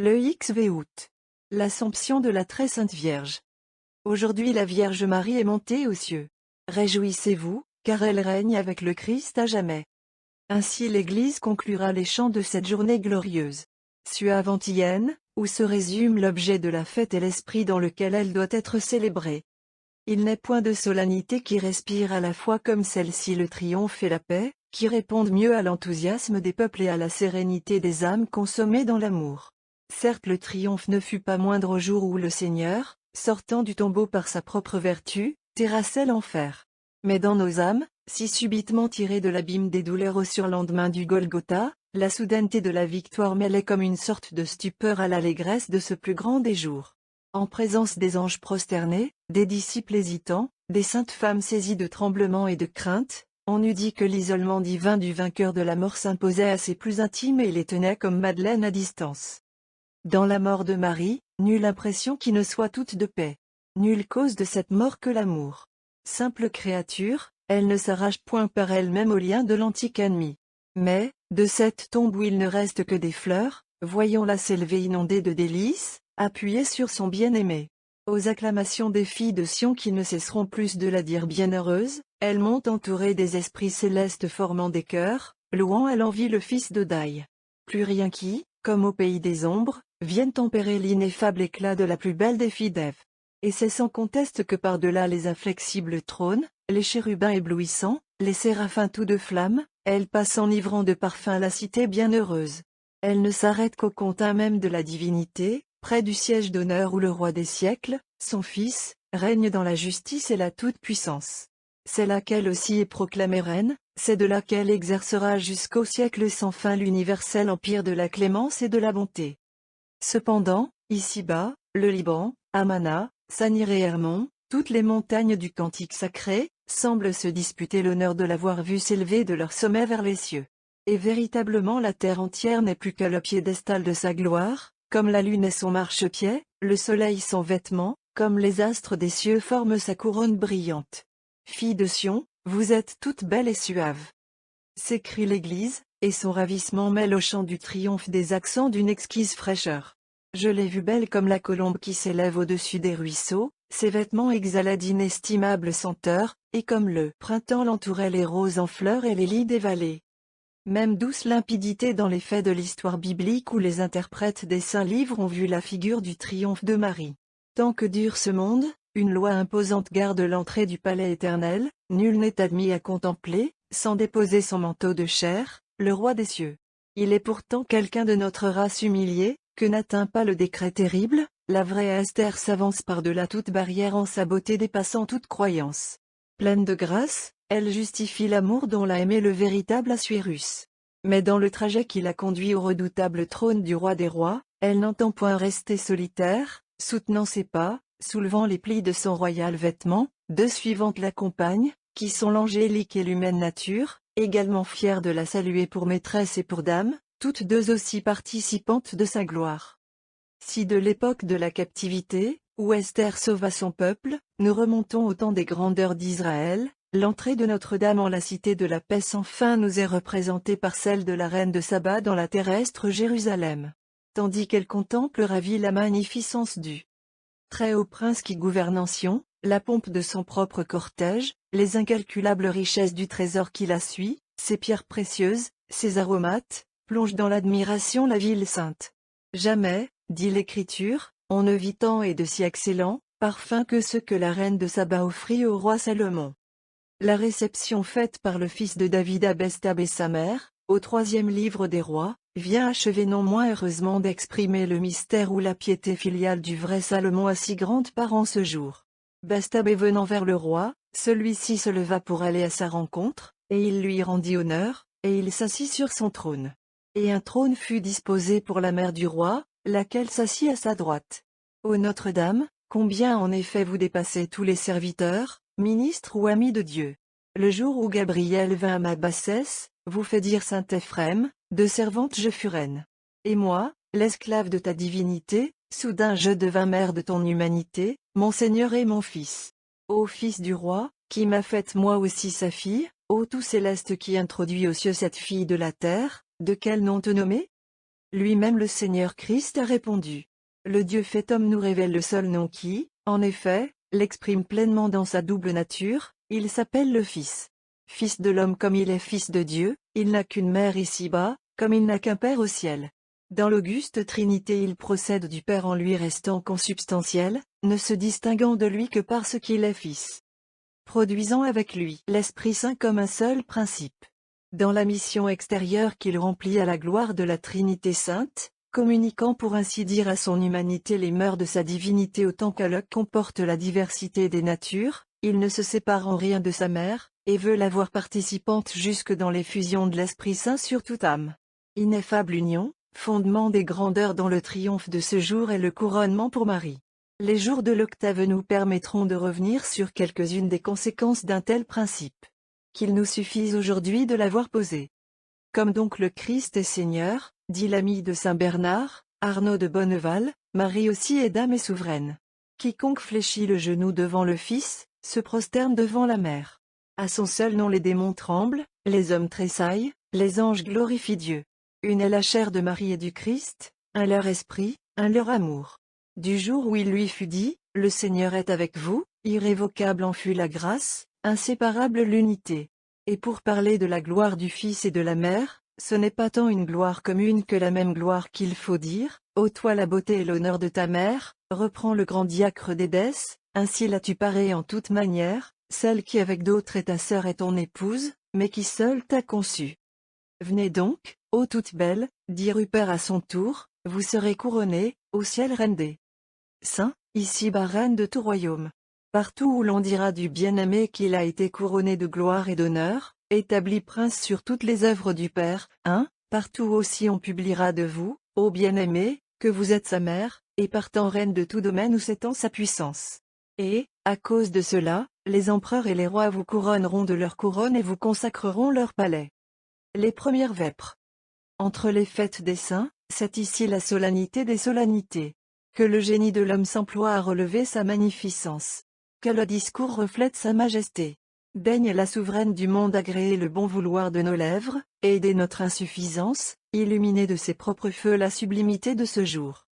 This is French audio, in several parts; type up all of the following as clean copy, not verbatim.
Le XV août. L'Assomption de la Très Sainte Vierge. Aujourd'hui la Vierge Marie est montée aux cieux. Réjouissez-vous, car elle règne avec le Christ à jamais. Ainsi l'Église conclura les chants de cette journée glorieuse. Suave antienne, où se résume l'objet de la fête et l'esprit dans lequel elle doit être célébrée. Il n'est point de solennité qui respire à la fois comme celle-ci le triomphe et la paix, qui répondent mieux à l'enthousiasme des peuples et à la sérénité des âmes consommées dans l'amour. Certes le triomphe ne fut pas moindre au jour où le Seigneur, sortant du tombeau par sa propre vertu, terrassait l'enfer. Mais dans nos âmes, si subitement tirées de l'abîme des douleurs au surlendemain du Golgotha, la soudaineté de la victoire mêlait comme une sorte de stupeur à l'allégresse de ce plus grand des jours. En présence des anges prosternés, des disciples hésitants, des saintes femmes saisies de tremblement et de crainte, on eût dit que l'isolement divin du vainqueur de la mort s'imposait à ses plus intimes et les tenait comme Madeleine à distance. Dans la mort de Marie, nulle impression qui ne soit toute de paix. Nulle cause de cette mort que l'amour. Simple créature, elle ne s'arrache point par elle-même au lien de l'antique ennemi. Mais, de cette tombe où il ne reste que des fleurs, voyons-la s'élever inondée de délices, appuyée sur son bien-aimé. Aux acclamations des filles de Sion qui ne cesseront plus de la dire bienheureuse, elle monte entourée des esprits célestes formant des chœurs, louant à l'envi le fils de Daï. Plus rien qui, comme au pays des ombres, vienne tempérer l'ineffable éclat de la plus belle des filles d'Ève. Et c'est sans conteste que par-delà les inflexibles trônes, les chérubins éblouissants, les séraphins tout de flammes, elle passe enivrant de parfums la cité bienheureuse. Elle ne s'arrête qu'au contint même de la divinité, près du siège d'honneur où le roi des siècles, son fils, règne dans la justice et la toute-puissance. C'est là qu'elle aussi est proclamée reine, c'est de là qu'elle exercera jusqu'au siècle sans fin l'universel empire de la clémence et de la bonté. Cependant, ici-bas, le Liban, Amana, Sanir et Hermon, toutes les montagnes du cantique sacré, semblent se disputer l'honneur de l'avoir vue s'élever de leur sommet vers les cieux. Et véritablement la terre entière n'est plus que le piédestal de sa gloire, comme la lune est son marchepied, le soleil son vêtement, comme les astres des cieux forment sa couronne brillante. Filles de Sion, vous êtes toutes belles et suaves. S'écrie l'Église, et son ravissement mêle au chant du triomphe des accents d'une exquise fraîcheur. Je l'ai vue belle comme la colombe qui s'élève au-dessus des ruisseaux, ses vêtements exhalaient d'inestimables senteurs, et comme le printemps l'entouraient les roses en fleurs et les lys des vallées. Même douce limpidité dans les faits de l'histoire biblique où les interprètes des saints livres ont vu la figure du triomphe de Marie. Tant que dure ce monde, une loi imposante garde l'entrée du palais éternel, nul n'est admis à contempler, sans déposer son manteau de chair, le roi des cieux. Il est pourtant quelqu'un de notre race humiliée, que n'atteint pas le décret terrible, la vraie Esther s'avance par-delà toute barrière en sa beauté dépassant toute croyance. Pleine de grâce, elle justifie l'amour dont l'a aimé le véritable Assuérus. Mais dans le trajet qui l'a conduit au redoutable trône du roi des rois, elle n'entend point rester solitaire, soutenant ses pas, soulevant les plis de son royal vêtement, deux suivantes l'accompagnent, qui sont l'angélique et l'humaine nature, également fières de la saluer pour maîtresse et pour dame, toutes deux aussi participantes de sa gloire. Si de l'époque de la captivité, où Esther sauva son peuple, nous remontons au temps des grandeurs d'Israël, l'entrée de Notre-Dame en la cité de la paix sans fin nous est représentée par celle de la reine de Saba dans la terrestre Jérusalem. Tandis qu'elle contemple ravie la magnificence du très haut prince qui gouverne en Sion, la pompe de son propre cortège, les incalculables richesses du trésor qui la suit, ses pierres précieuses, ses aromates, plongent dans l'admiration la ville sainte. Jamais, dit l'Écriture, on ne vit tant et de si excellents parfums que ceux que la reine de Saba offrit au roi Salomon. La réception faite par le fils de David à Bestab et sa mère, au 3e livre des rois, vient achever non moins heureusement d'exprimer le mystère où la piété filiale du vrai Salomon a si grande part en ce jour. Bestab est venant vers le roi, celui-ci se leva pour aller à sa rencontre, et il lui rendit honneur, et il s'assit sur son trône. Et un trône fut disposé pour la mère du roi, laquelle s'assit à sa droite. Ô Notre-Dame, combien en effet vous dépassez tous les serviteurs, ministres ou amis de Dieu. Le jour où Gabriel vint à ma bassesse, vous fait dire saint Ephrem, de servante je fus reine. Et moi, l'esclave de ta divinité, soudain je devins mère de ton humanité, mon Seigneur et mon Fils. Ô Fils du roi, qui m'a faite moi aussi sa fille, ô tout céleste qui introduit aux cieux cette fille de la terre, de quel nom te nommer? Lui-même le Seigneur Christ a répondu. Le Dieu fait homme nous révèle le seul nom qui, en effet, l'exprime pleinement dans sa double nature, il s'appelle le Fils. Fils de l'homme comme il est Fils de Dieu, il n'a qu'une mère ici-bas, comme il n'a qu'un Père au ciel. Dans l'auguste Trinité il procède du Père en lui restant consubstantiel, ne se distinguant de lui que parce qu'il est Fils. Produisant avec lui l'Esprit Saint comme un seul principe. Dans la mission extérieure qu'il remplit à la gloire de la Trinité Sainte, communiquant pour ainsi dire à son humanité les mœurs de sa divinité autant qu'elle comporte la diversité des natures, il ne se sépare en rien de sa mère, et veut la voir participante jusque dans l'effusion de l'Esprit Saint sur toute âme. Ineffable union, fondement des grandeurs dont le triomphe de ce jour est le couronnement pour Marie. Les jours de l'octave nous permettront de revenir sur quelques-unes des conséquences d'un tel principe. Qu'il nous suffise aujourd'hui de l'avoir posé. Comme donc le Christ est Seigneur, dit l'ami de Saint Bernard, Arnaud de Bonneval, Marie aussi est dame et souveraine. Quiconque fléchit le genou devant le Fils, se prosterne devant la Mère. À son seul nom les démons tremblent, les hommes tressaillent, les anges glorifient Dieu. Une est la chair de Marie et du Christ, un leur esprit, un leur amour. Du jour où il lui fut dit, le Seigneur est avec vous, irrévocable en fut la grâce, inséparable l'unité. Et pour parler de la gloire du Fils et de la Mère, ce n'est pas tant une gloire commune que la même gloire qu'il faut dire, ô toi la beauté et l'honneur de ta mère, reprend le grand diacre d'Édesse, ainsi l'as-tu parée en toute manière, celle qui avec d'autres est ta sœur et ton épouse, mais qui seule t'a conçue. Venez donc, ô toute belle, dit Rupert à son tour, vous serez couronnée, au ciel reine des saints, ici-bas reine de tout royaume. Partout où l'on dira du bien-aimé qu'il a été couronné de gloire et d'honneur, établi prince sur toutes les œuvres du Père, partout aussi on publiera de vous, ô bien-aimé, que vous êtes sa mère, et partant reine de tout domaine où s'étend sa puissance. Et, à cause de cela, les empereurs et les rois vous couronneront de leur couronne et vous consacreront leur palais. Les premières vêpres. Entre les fêtes des saints, c'est ici la solennité des solennités. Que le génie de l'homme s'emploie à relever sa magnificence. Que le discours reflète sa majesté. Daigne la souveraine du monde agréer le bon vouloir de nos lèvres, et aider notre insuffisance, illuminer de ses propres feux la sublimité de ce jour.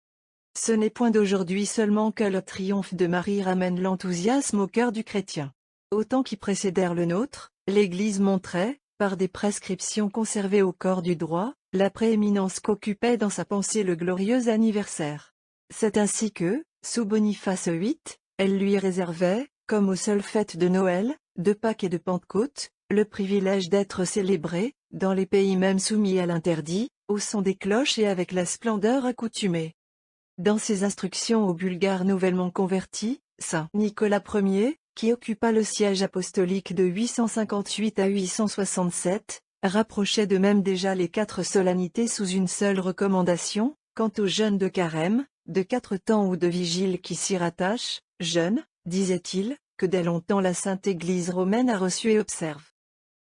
Ce n'est point d'aujourd'hui seulement que le triomphe de Marie ramène l'enthousiasme au cœur du chrétien. Au temps qui précédèrent le nôtre, l'Église montrait, par des prescriptions conservées au corps du droit, la prééminence qu'occupait dans sa pensée le glorieux anniversaire. C'est ainsi que, sous Boniface VIII, elle lui réservait, comme aux seules fêtes de Noël, de Pâques et de Pentecôte, le privilège d'être célébrée, dans les pays même soumis à l'interdit, au son des cloches et avec la splendeur accoutumée. Dans ses instructions aux Bulgares nouvellement convertis, Saint Nicolas Ier, qui occupa le siège apostolique de 858 à 867, rapprochait de même déjà les 4 solennités sous une seule recommandation, quant au jeûne de carême, de 4 temps ou de vigile qui s'y rattachent, jeûne, disait-il, que dès longtemps la Sainte Église romaine a reçu et observe.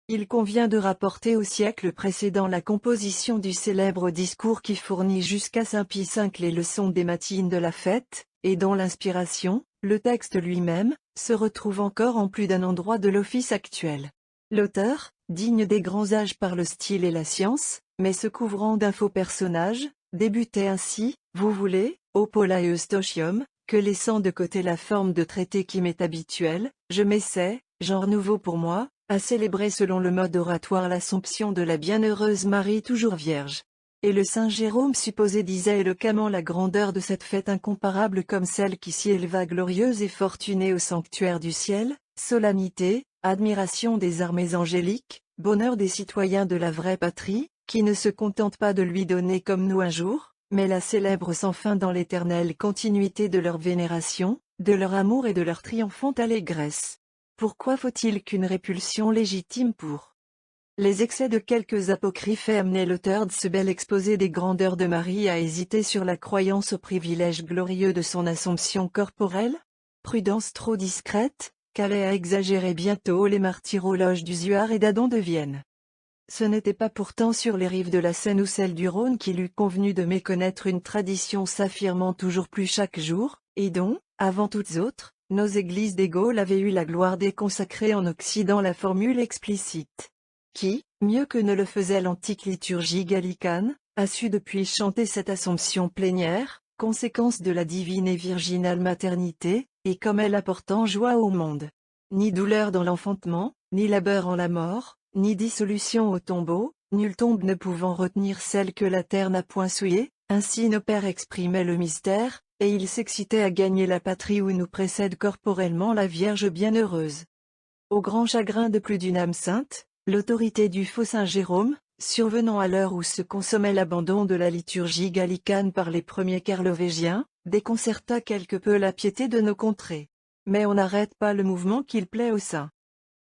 Il convient de rapporter au siècle précédent la composition du célèbre discours qui fournit jusqu'à Saint Pie V les leçons des matines de la fête, et dont l'inspiration, le texte lui-même, se retrouve encore en plus d'un endroit de l'office actuel. L'auteur, digne des grands âges par le style et la science, mais se couvrant d'un faux personnage, débutait ainsi, vous voulez, ô Paula Eustochium, que laissant de côté la forme de traité qui m'est habituelle, je m'essaie, genre nouveau pour moi, à célébrer selon le mode oratoire l'Assomption de la bienheureuse Marie toujours vierge. Et le saint Jérôme supposé disait éloquemment la grandeur de cette fête incomparable comme celle qui s'y éleva glorieuse et fortunée au sanctuaire du ciel, solennité, admiration des armées angéliques, bonheur des citoyens de la vraie patrie, qui ne se contentent pas de lui donner comme nous un jour, mais la célèbrent sans fin dans l'éternelle continuité de leur vénération, de leur amour et de leur triomphante allégresse. Pourquoi faut-il qu'une répulsion légitime pour les excès de quelques apocryphes aient amené l'auteur de ce bel exposé des grandeurs de Marie à hésiter sur la croyance au privilège glorieux de son assomption corporelle? Prudence trop discrète, qu'allait à exagérer bientôt les martyrologes d'Usuard et d'Adon de Vienne. Ce n'était pas pourtant sur les rives de la Seine ou celle du Rhône qu'il eût convenu de méconnaître une tradition s'affirmant toujours plus chaque jour, et dont, avant toutes autres, nos églises des Gaules avaient eu la gloire de consacrer en Occident la formule explicite. Qui, mieux que ne le faisait l'antique liturgie gallicane, a su depuis chanter cette Assomption plénière, conséquence de la divine et virginale maternité, et comme elle apportant joie au monde. Ni douleur dans l'enfantement, ni labeur en la mort, ni dissolution au tombeau, nulle tombe ne pouvant retenir celle que la terre n'a point souillée, ainsi nos pères exprimaient le mystère, et ils s'excitaient à gagner la patrie où nous précède corporellement la Vierge bienheureuse. Au grand chagrin de plus d'une âme sainte, l'autorité du faux Saint Jérôme, survenant à l'heure où se consommait l'abandon de la liturgie gallicane par les premiers carlovégiens, déconcerta quelque peu la piété de nos contrées. Mais on n'arrête pas le mouvement qu'il plaît au Saint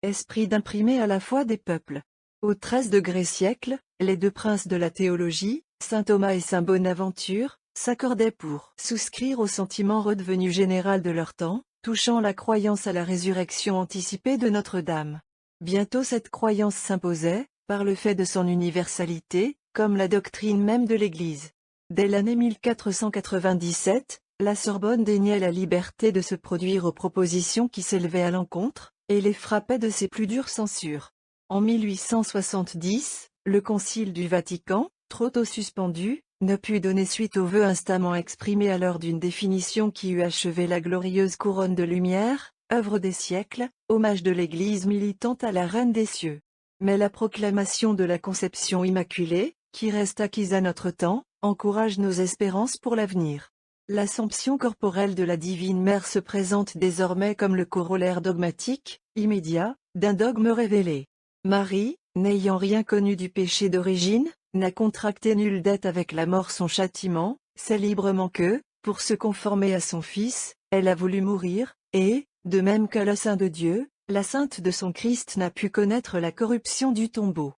Esprit d'imprimer à la foi des peuples. Au XIII siècle, les deux princes de la théologie, saint Thomas et saint Bonaventure, s'accordaient pour souscrire au sentiment redevenu général de leur temps, touchant la croyance à la résurrection anticipée de Notre-Dame. Bientôt cette croyance s'imposait, par le fait de son universalité, comme la doctrine même de l'Église. Dès l'année 1497, la Sorbonne déniait la liberté de se produire aux propositions qui s'élevaient à l'encontre, et les frappait de ses plus dures censures. En 1870, le Concile du Vatican, trop tôt suspendu, ne put donner suite aux vœux instamment exprimés à l'heure d'une définition qui eut achevé la glorieuse couronne de lumière, œuvre des siècles, hommage de l'Église militante à la Reine des cieux. Mais la proclamation de la Conception immaculée, qui reste acquise à notre temps, encourage nos espérances pour l'avenir. L'Assomption corporelle de la Divine Mère se présente désormais comme le corollaire dogmatique, immédiat, d'un dogme révélé. Marie, n'ayant rien connu du péché d'origine, n'a contracté nulle dette avec la mort son châtiment, c'est librement que, pour se conformer à son Fils, elle a voulu mourir, et, de même que le Saint de Dieu, la Sainte de son Christ n'a pu connaître la corruption du tombeau.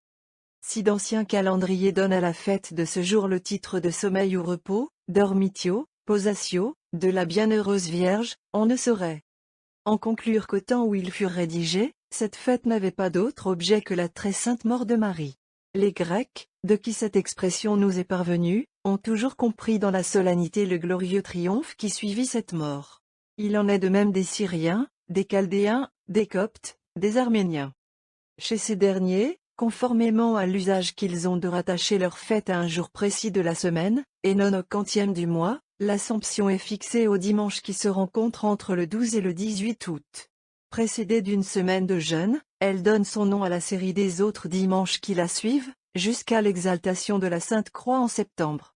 Si d'anciens calendriers donnent à la fête de ce jour le titre de sommeil ou repos, dormitio, posatio, de la bienheureuse Vierge, on ne saurait en conclure qu'au temps où ils furent rédigés, cette fête n'avait pas d'autre objet que la très sainte mort de Marie. Les Grecs, de qui cette expression nous est parvenue, ont toujours compris dans la solennité le glorieux triomphe qui suivit cette mort. Il en est de même des Syriens, des Chaldéens, des Coptes, des Arméniens. Chez ces derniers, conformément à l'usage qu'ils ont de rattacher leur fête à un jour précis de la semaine, et non au quantième du mois, l'Assomption est fixée au dimanche qui se rencontre entre le 12 et le 18 août. Précédée d'une semaine de jeûne, elle donne son nom à la série des autres dimanches qui la suivent, jusqu'à l'exaltation de la Sainte Croix en septembre.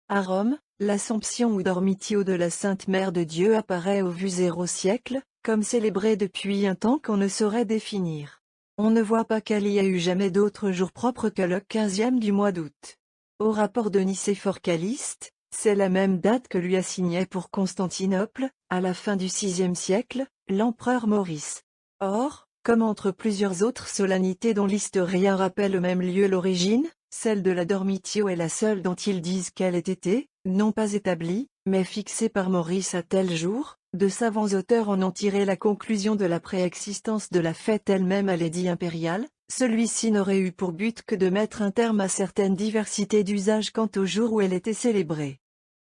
À Rome, l'Assomption ou Dormitio de la Sainte Mère de Dieu apparaît au vu siècle, comme célébrée depuis un temps qu'on ne saurait définir. On ne voit pas qu'il y a eu jamais d'autre jour propre que le 15e du mois d'août. Au rapport de Nicéphore Calliste, c'est la même date que lui assignait pour Constantinople, à la fin du VIe siècle, l'empereur Maurice. Or, comme entre plusieurs autres solennités dont l'historien rappelle au même lieu l'origine, celle de la Dormitio est la seule dont ils disent qu'elle ait été, non pas établie, mais fixée par Maurice à tel jour. De savants auteurs en ont tiré la conclusion de la préexistence de la fête elle-même à l'édit impérial. Celui-ci n'aurait eu pour but que de mettre un terme à certaines diversités d'usage quant au jour où elle était célébrée.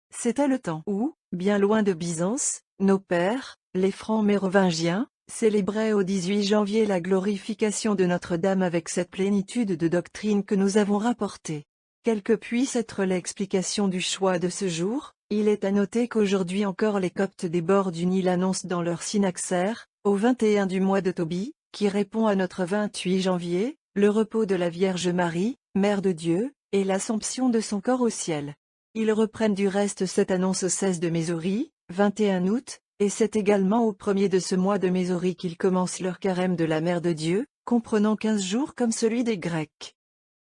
C'était le temps où, bien loin de Byzance, nos pères, les francs mérovingiens, célébraient au 18 janvier la glorification de Notre-Dame avec cette plénitude de doctrine que nous avons rapportée. Quelle que puisse être l'explication du choix de ce jour, il est à noter qu'aujourd'hui encore les Coptes des bords du Nil annoncent dans leur synaxaire, au 21 du mois de Tobie, qui répond à notre 28 janvier, le repos de la Vierge Marie, Mère de Dieu, et l'Assomption de son corps au ciel. Ils reprennent du reste cette annonce au 16 de Mésorie, 21 août, et c'est également au 1er de ce mois de Mésorie qu'ils commencent leur carême de la Mère de Dieu, comprenant 15 jours comme celui des Grecs.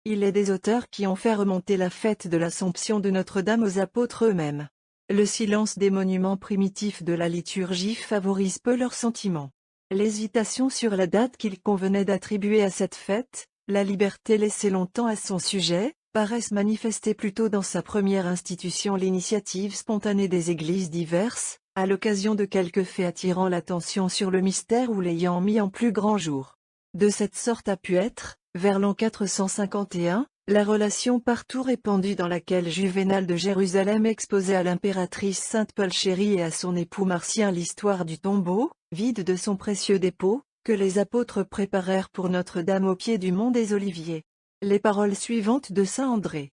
Il est des auteurs qui ont fait remonter la fête de l'Assomption de Notre-Dame aux apôtres eux-mêmes. Le silence des monuments primitifs de la liturgie favorise peu leurs sentiments. L'hésitation sur la date qu'il convenait d'attribuer à cette fête, la liberté laissée longtemps à son sujet, paraissent manifester plutôt dans sa première institution l'initiative spontanée des églises diverses, à l'occasion de quelques faits attirant l'attention sur le mystère ou l'ayant mis en plus grand jour. De cette sorte a pu être, vers l'an 451, la relation partout répandue dans laquelle Juvénal de Jérusalem exposait à l'impératrice Sainte Pulchérie et à son époux Martien l'histoire du tombeau, vide de son précieux dépôt, que les apôtres préparèrent pour Notre-Dame au pied du mont des Oliviers. Les paroles suivantes de saint André.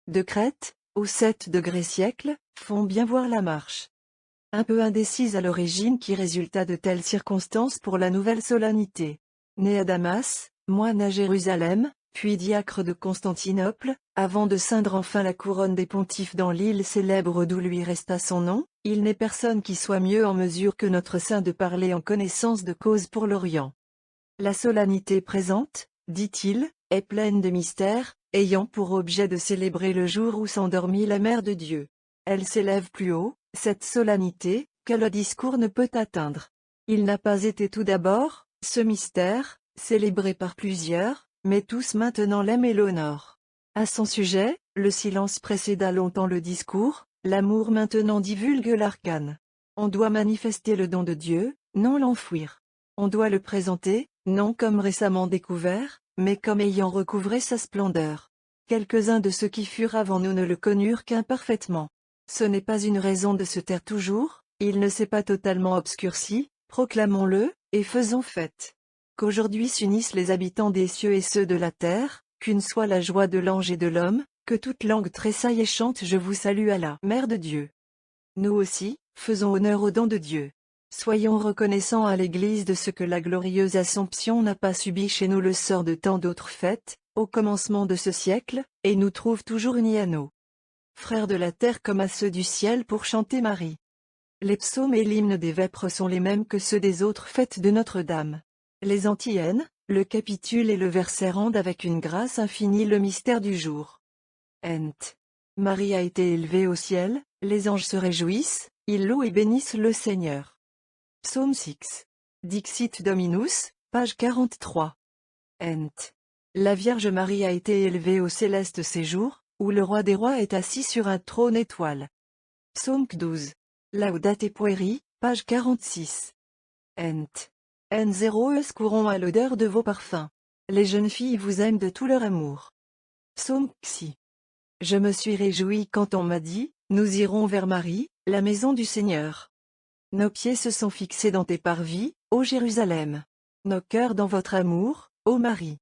de Crète, aux 7 degrés siècle, font bien voir la marche. Un peu indécise à l'origine qui résulta de telles circonstances pour la nouvelle solennité. Né à Damas, moine à Jérusalem, puis diacre de Constantinople, avant de ceindre enfin la couronne des pontifes dans l'île célèbre d'où lui resta son nom, il n'est personne qui soit mieux en mesure que notre saint de parler en connaissance de cause pour l'Orient. La solennité présente, dit-il, est pleine de mystères, ayant pour objet de célébrer le jour où s'endormit la Mère de Dieu. Elle s'élève plus haut, cette solennité, que le discours ne peut atteindre. Il n'a pas été tout d'abord, ce mystère, célébré par plusieurs, mais tous maintenant l'aiment et l'honorent. À son sujet, le silence précéda longtemps le discours, l'amour maintenant divulgue l'arcane. On doit manifester le don de Dieu, non l'enfouir. On doit le présenter, non comme récemment découvert, mais comme ayant recouvré sa splendeur. Quelques-uns de ceux qui furent avant nous ne le connurent qu'imparfaitement. Ce n'est pas une raison de se taire toujours, il ne s'est pas totalement obscurci, proclamons-le, et faisons fête. Qu'aujourd'hui s'unissent les habitants des cieux et ceux de la terre, qu'une soit la joie de l'ange et de l'homme, que toute langue tressaille et chante je vous salue à la Mère de Dieu. Nous aussi, faisons honneur au don de Dieu. Soyons reconnaissants à l'Église de ce que la glorieuse Assomption n'a pas subi chez nous le sort de tant d'autres fêtes, au commencement de ce siècle, et nous trouve toujours unis à nos frères de la terre comme à ceux du ciel pour chanter Marie. Les psaumes et l'hymne des vêpres sont les mêmes que ceux des autres fêtes de Notre-Dame. Les antiennes, le capitule et le verset rendent avec une grâce infinie le mystère du jour. Ent. Marie a été élevée au ciel, les anges se réjouissent, ils louent et bénissent le Seigneur. Psaume 6. Dixit Dominus, page 43. Ent. La Vierge Marie a été élevée au céleste séjour, où le roi des rois est assis sur un trône étoile. Psaume 12. Laudate pueri, page 46. Ent. N0 courons à l'odeur de vos parfums. Les jeunes filles vous aiment de tout leur amour. Psaume xi. Je me suis réjoui quand on m'a dit, nous irons vers Marie, la maison du Seigneur. Nos pieds se sont fixés dans tes parvis, ô Jérusalem. Nos cœurs dans votre amour, ô Marie.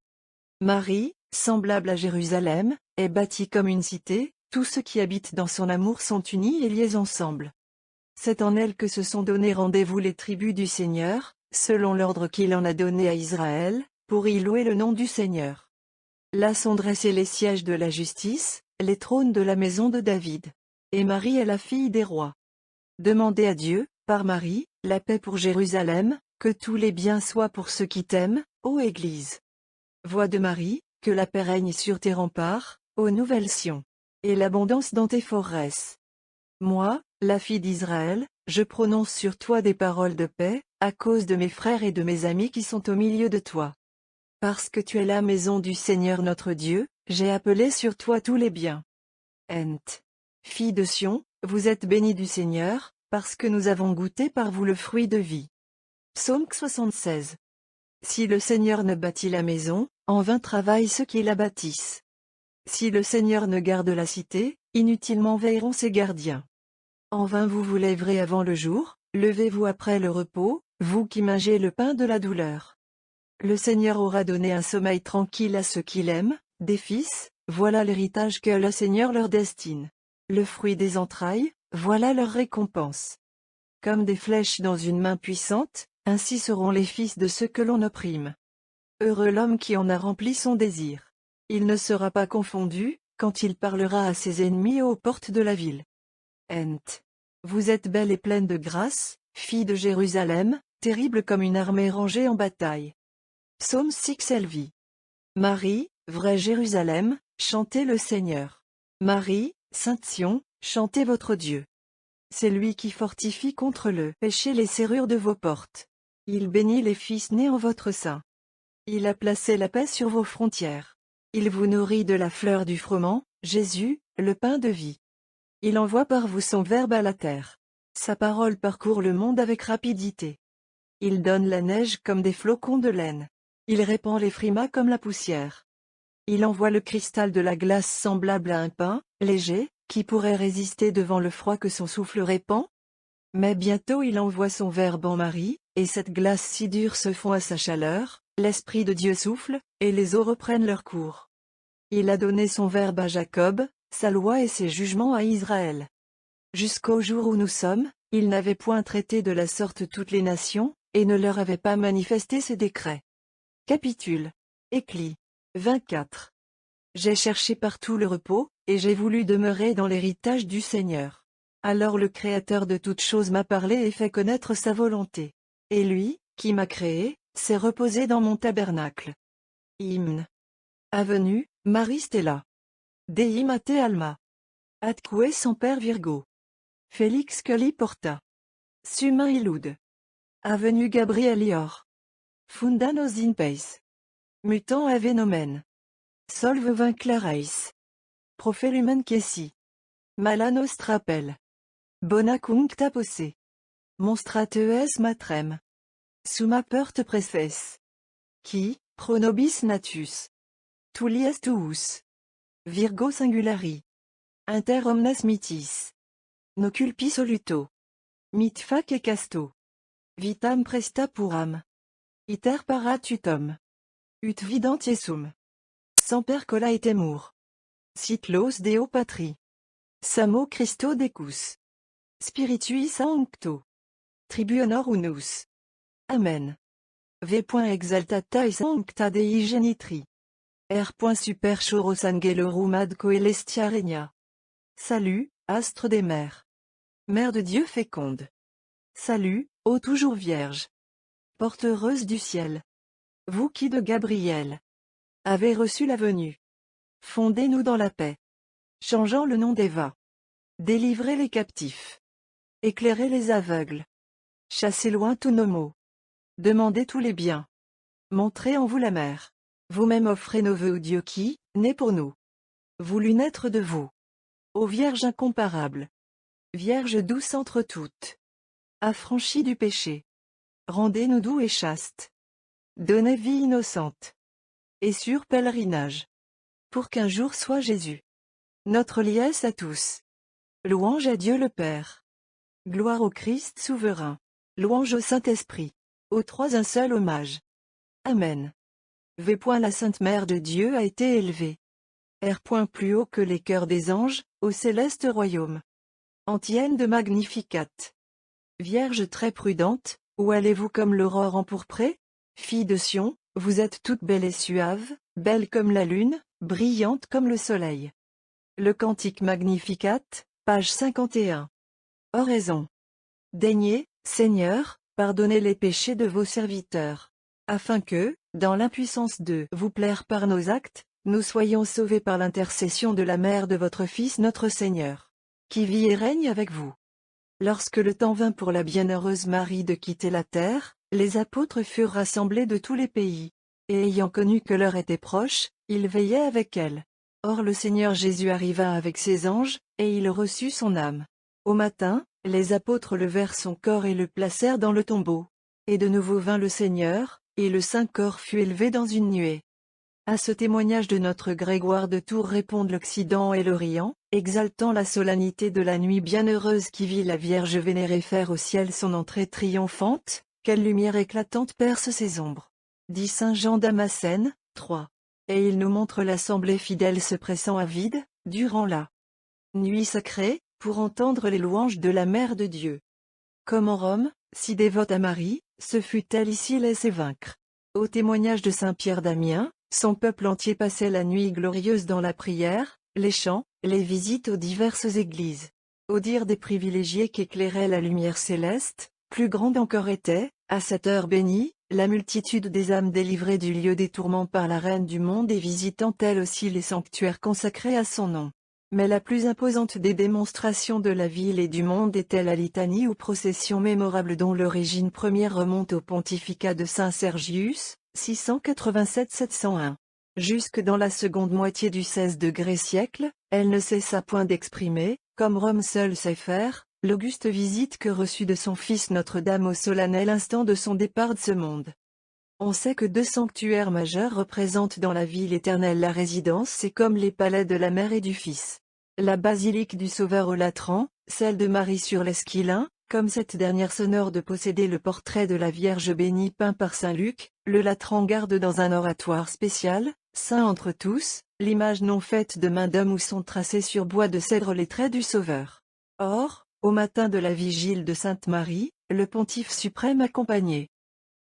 Marie, semblable à Jérusalem, est bâtie comme une cité, tous ceux qui habitent dans son amour sont unis et liés ensemble. C'est en elle que se sont donnés rendez-vous les tribus du Seigneur, selon l'ordre qu'il en a donné à Israël, pour y louer le nom du Seigneur. Là sont dressés les sièges de la justice, les trônes de la maison de David. Et Marie est la fille des rois. Demandez à Dieu, par Marie, la paix pour Jérusalem, que tous les biens soient pour ceux qui t'aiment, ô Église. Voix de Marie, que la paix règne sur tes remparts, ô Nouvelle Sion. Et l'abondance dans tes forêts. Moi, la fille d'Israël, je prononce sur toi des paroles de paix, à cause de mes frères et de mes amis qui sont au milieu de toi. Parce que tu es la maison du Seigneur notre Dieu, j'ai appelé sur toi tous les biens. Ent. Fille de Sion, vous êtes bénie du Seigneur, parce que nous avons goûté par vous le fruit de vie. Psaume 76. Si le Seigneur ne bâtit la maison, en vain travaillent ceux qui la bâtissent. Si le Seigneur ne garde la cité, inutilement veilleront ses gardiens. En vain vous vous lèverez avant le jour, levez-vous après le repos, vous qui mangez le pain de la douleur. Le Seigneur aura donné un sommeil tranquille à ceux qui l'aiment, des fils, voilà l'héritage que le Seigneur leur destine. Le fruit des entrailles, voilà leur récompense. Comme des flèches dans une main puissante, ainsi seront les fils de ceux que l'on opprime. Heureux l'homme qui en a rempli son désir. Il ne sera pas confondu, quand il parlera à ses ennemis aux portes de la ville. Ent. Vous êtes belle et pleine de grâce, fille de Jérusalem, terrible comme une armée rangée en bataille. Psaume 6 LV. Marie, vraie Jérusalem, chantez le Seigneur. Marie, Sainte Sion, chantez votre Dieu. C'est lui qui fortifie contre le péché les serrures de vos portes. Il bénit les fils nés en votre sein. Il a placé la paix sur vos frontières. Il vous nourrit de la fleur du froment, Jésus, le pain de vie. Il envoie par vous son verbe à la terre. Sa parole parcourt le monde avec rapidité. Il donne la neige comme des flocons de laine. Il répand les frimas comme la poussière. Il envoie le cristal de la glace semblable à un pain, léger, qui pourrait résister devant le froid que son souffle répand? Mais bientôt il envoie son verbe en Marie, et cette glace si dure se fond à sa chaleur, l'Esprit de Dieu souffle, et les eaux reprennent leur cours. Il a donné son verbe à Jacob, sa loi et ses jugements à Israël. Jusqu'au jour où nous sommes, il n'avait point traité de la sorte toutes les nations, et ne leur avait pas manifesté ses décrets. Capitule. Éclit. 24. J'ai cherché partout le repos, et j'ai voulu demeurer dans l'héritage du Seigneur. Alors le Créateur de toutes choses m'a parlé et fait connaître sa volonté. Et lui, qui m'a créé, s'est reposé dans mon tabernacle. Hymne. Avenue, Marie Stella. Dei Mate Alma. Atque Semper Virgo. Félix Cully Porta. Sumain Ilud. Avenue Gabriel Ior. Fundanos in Pace. Mutant Ave Nomen. Solve Vinclareis. Profelumen Kessi. Malanos Trapel. Bona Cuncta Posse. Monstratees Matrem. Summa Perte Preses. Qui, Pronobis Natus. Tullies Tuus. Virgo Singulari. Inter omnes mitis. Noculpi soluto. Mitfac et casto. Vitam presta puram. Iter paratutum. Ut videntiesum. Semper cola et temur. Citlos deo patri. Samo Christo decus. Spiritui sancto. Tribu honor unus. Amen. V. Exaltata sancta Dei genitri. R. Super choros angelorum ad coelestia regna. Salut, astre des mers. Mère de Dieu féconde. Salut, ô toujours vierge. Porte heureuse du ciel. Vous qui de Gabriel avez reçu la venue. Fondez-nous dans la paix. Changeant le nom d'Eva. Délivrez les captifs. Éclairez les aveugles. Chassez loin tous nos maux. Demandez tous les biens. Montrez en vous la mer. Vous-même offrez nos vœux au Dieu qui, né pour nous, voulut naître de vous. Ô Vierge incomparable. Vierge douce entre toutes. Affranchie du péché. Rendez-nous doux et chastes. Donnez vie innocente. Et sûr pèlerinage. Pour qu'un jour soit Jésus. Notre liesse à tous. Louange à Dieu le Père. Gloire au Christ souverain. Louange au Saint-Esprit. Aux trois un seul hommage. Amen. V. La Sainte Mère de Dieu a été élevée. R. Plus haut que les cœurs des anges, au céleste royaume. Antienne de Magnificat. Vierge très prudente, où allez-vous comme l'aurore empourprée? Fille de Sion, vous êtes toute belle et suave, belle comme la lune, brillante comme le soleil. Le Cantique Magnificat, page 51. Oraison. Daignez, Seigneur, pardonner les péchés de vos serviteurs, afin que, dans l'impuissance de vous plaire par nos actes, nous soyons sauvés par l'intercession de la mère de votre Fils notre Seigneur, qui vit et règne avec vous. Lorsque le temps vint pour la bienheureuse Marie de quitter la terre, les apôtres furent rassemblés de tous les pays, et ayant connu que l'heure était proche, ils veillaient avec elle. Or le Seigneur Jésus arriva avec ses anges, et il reçut son âme. Au matin, les apôtres levèrent son corps et le placèrent dans le tombeau. Et de nouveau vint le Seigneur, et le saint corps fut élevé dans une nuée. À ce témoignage de notre Grégoire de Tours répondent l'Occident et l'Orient, exaltant la solennité de la nuit bienheureuse qui vit la Vierge vénérée faire au ciel son entrée triomphante, quelle lumière éclatante perce ses ombres. Dit saint Jean Damascène, 3. Et il nous montre l'assemblée fidèle se pressant à vide, durant la nuit sacrée, pour entendre les louanges de la Mère de Dieu. Comme en Rome, si dévote à Marie, se fut-elle ici laissée vaincre. Au témoignage de saint Pierre d'Amiens, son peuple entier passait la nuit glorieuse dans la prière, les chants, les visites aux diverses églises. Au dire des privilégiés qu'éclairait la lumière céleste, plus grande encore était, à cette heure bénie, la multitude des âmes délivrées du lieu des tourments par la Reine du monde et visitant elle aussi les sanctuaires consacrés à son nom. Mais la plus imposante des démonstrations de la ville et du monde était la litanie ou procession mémorable dont l'origine première remonte au pontificat de saint Sergius, 687-701. Jusque dans la seconde moitié du XVI siècle, elle ne cessa point d'exprimer, comme Rome seule sait faire, l'auguste visite que reçut de son Fils Notre-Dame au solennel instant de son départ de ce monde. On sait que deux sanctuaires majeurs représentent dans la ville éternelle la résidence, c'est comme les palais de la Mère et du Fils. La basilique du Sauveur au Latran, celle de Marie sur l'Esquilin, comme cette dernière s'honore de posséder le portrait de la Vierge bénie peint par saint Luc, le Latran garde dans un oratoire spécial, Saint entre tous, l'image non faite de main d'homme où sont tracés sur bois de cèdre les traits du Sauveur. Or, au matin de la vigile de Sainte Marie, le Pontife suprême accompagné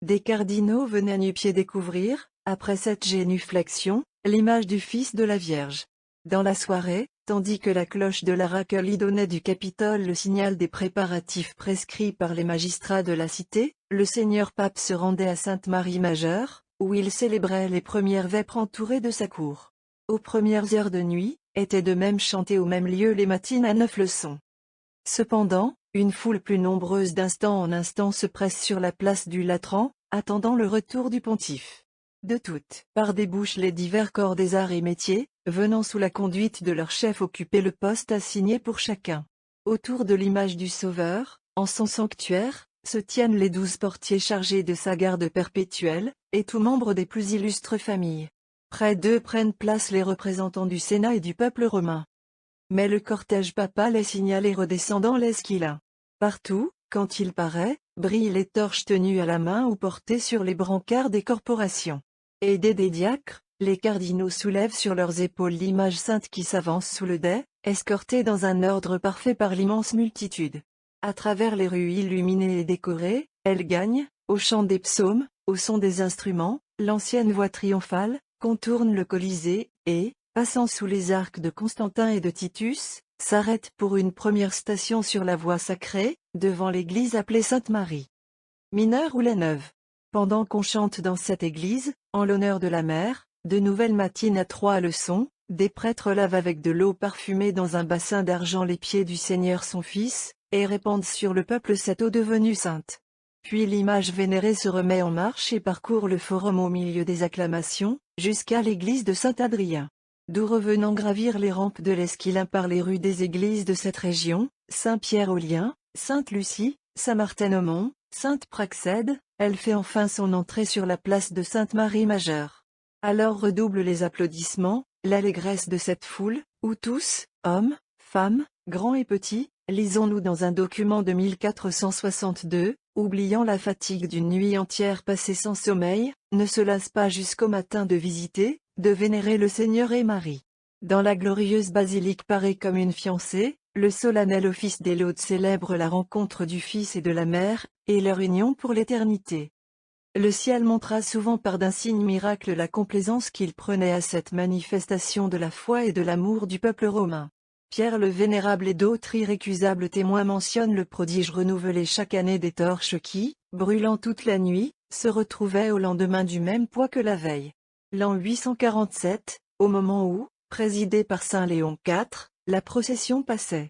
des cardinaux venait nu-pieds découvrir, après cette génuflexion, l'image du Fils de la Vierge. Dans la soirée, tandis que la cloche de l'Aracle donnait du Capitole le signal des préparatifs prescrits par les magistrats de la cité, le Seigneur Pape se rendait à Sainte-Marie Majeure, où il célébrait les premières vêpres entourées de sa cour. Aux premières heures de nuit, étaient de même chantées au même lieu les matines à 9 leçons. Cependant, une foule plus nombreuse d'instant en instant se presse sur la place du Latran, attendant le retour du pontife. De toutes parts débouchent les divers corps des arts et métiers, venant sous la conduite de leur chef occuper le poste assigné pour chacun. Autour de l'image du Sauveur, en son sanctuaire, se tiennent les 12 portiers chargés de sa garde perpétuelle, et tous membres des plus illustres familles. Près d'eux prennent place les représentants du Sénat et du peuple romain. Mais le cortège papal est signalé redescendant l'Esquilin. Partout, quand il paraît, brillent les torches tenues à la main ou portées sur les brancards des corporations. Aidés des diacres, les cardinaux soulèvent sur leurs épaules l'image sainte qui s'avance sous le dais, escortée dans un ordre parfait par l'immense multitude. À travers les rues illuminées et décorées, elle gagne, au chant des psaumes, au son des instruments, l'ancienne voie triomphale, contourne le Colisée, et, passant sous les arcs de Constantin et de Titus, s'arrête pour une première station sur la voie sacrée, devant l'église appelée Sainte-Marie Mineure ou la Neuve. Pendant qu'on chante dans cette église, en l'honneur de la mère, de nouvelles matines à 3 leçons, des prêtres lavent avec de l'eau parfumée dans un bassin d'argent les pieds du Seigneur son Fils, et répandent sur le peuple cette eau devenue sainte. Puis l'image vénérée se remet en marche et parcourt le forum au milieu des acclamations, jusqu'à l'église de Saint-Adrien. D'où revenant gravir les rampes de l'Esquilin par les rues des églises de cette région, Saint-Pierre-aux-Liens, Sainte-Lucie, Saint-Martin-au-Mont, Sainte-Praxède, elle fait enfin son entrée sur la place de Sainte-Marie Majeure. Alors redoublent les applaudissements, l'allégresse de cette foule, où tous, hommes, femmes, grands et petits, lisons-nous dans un document de 1462, oubliant la fatigue d'une nuit entière passée sans sommeil, ne se lassent pas jusqu'au matin de visiter, de vénérer le Seigneur et Marie. Dans la glorieuse basilique parée comme une fiancée, le solennel office des laudes célèbre la rencontre du Fils et de la Mère, et leur union pour l'éternité. Le ciel montra souvent par d'un signe miracle la complaisance qu'il prenait à cette manifestation de la foi et de l'amour du peuple romain. Pierre le Vénérable et d'autres irrécusables témoins mentionnent le prodige renouvelé chaque année des torches qui, brûlant toute la nuit, se retrouvaient au lendemain du même poids que la veille. L'an 847, au moment où, présidé par saint Léon IV, la procession passait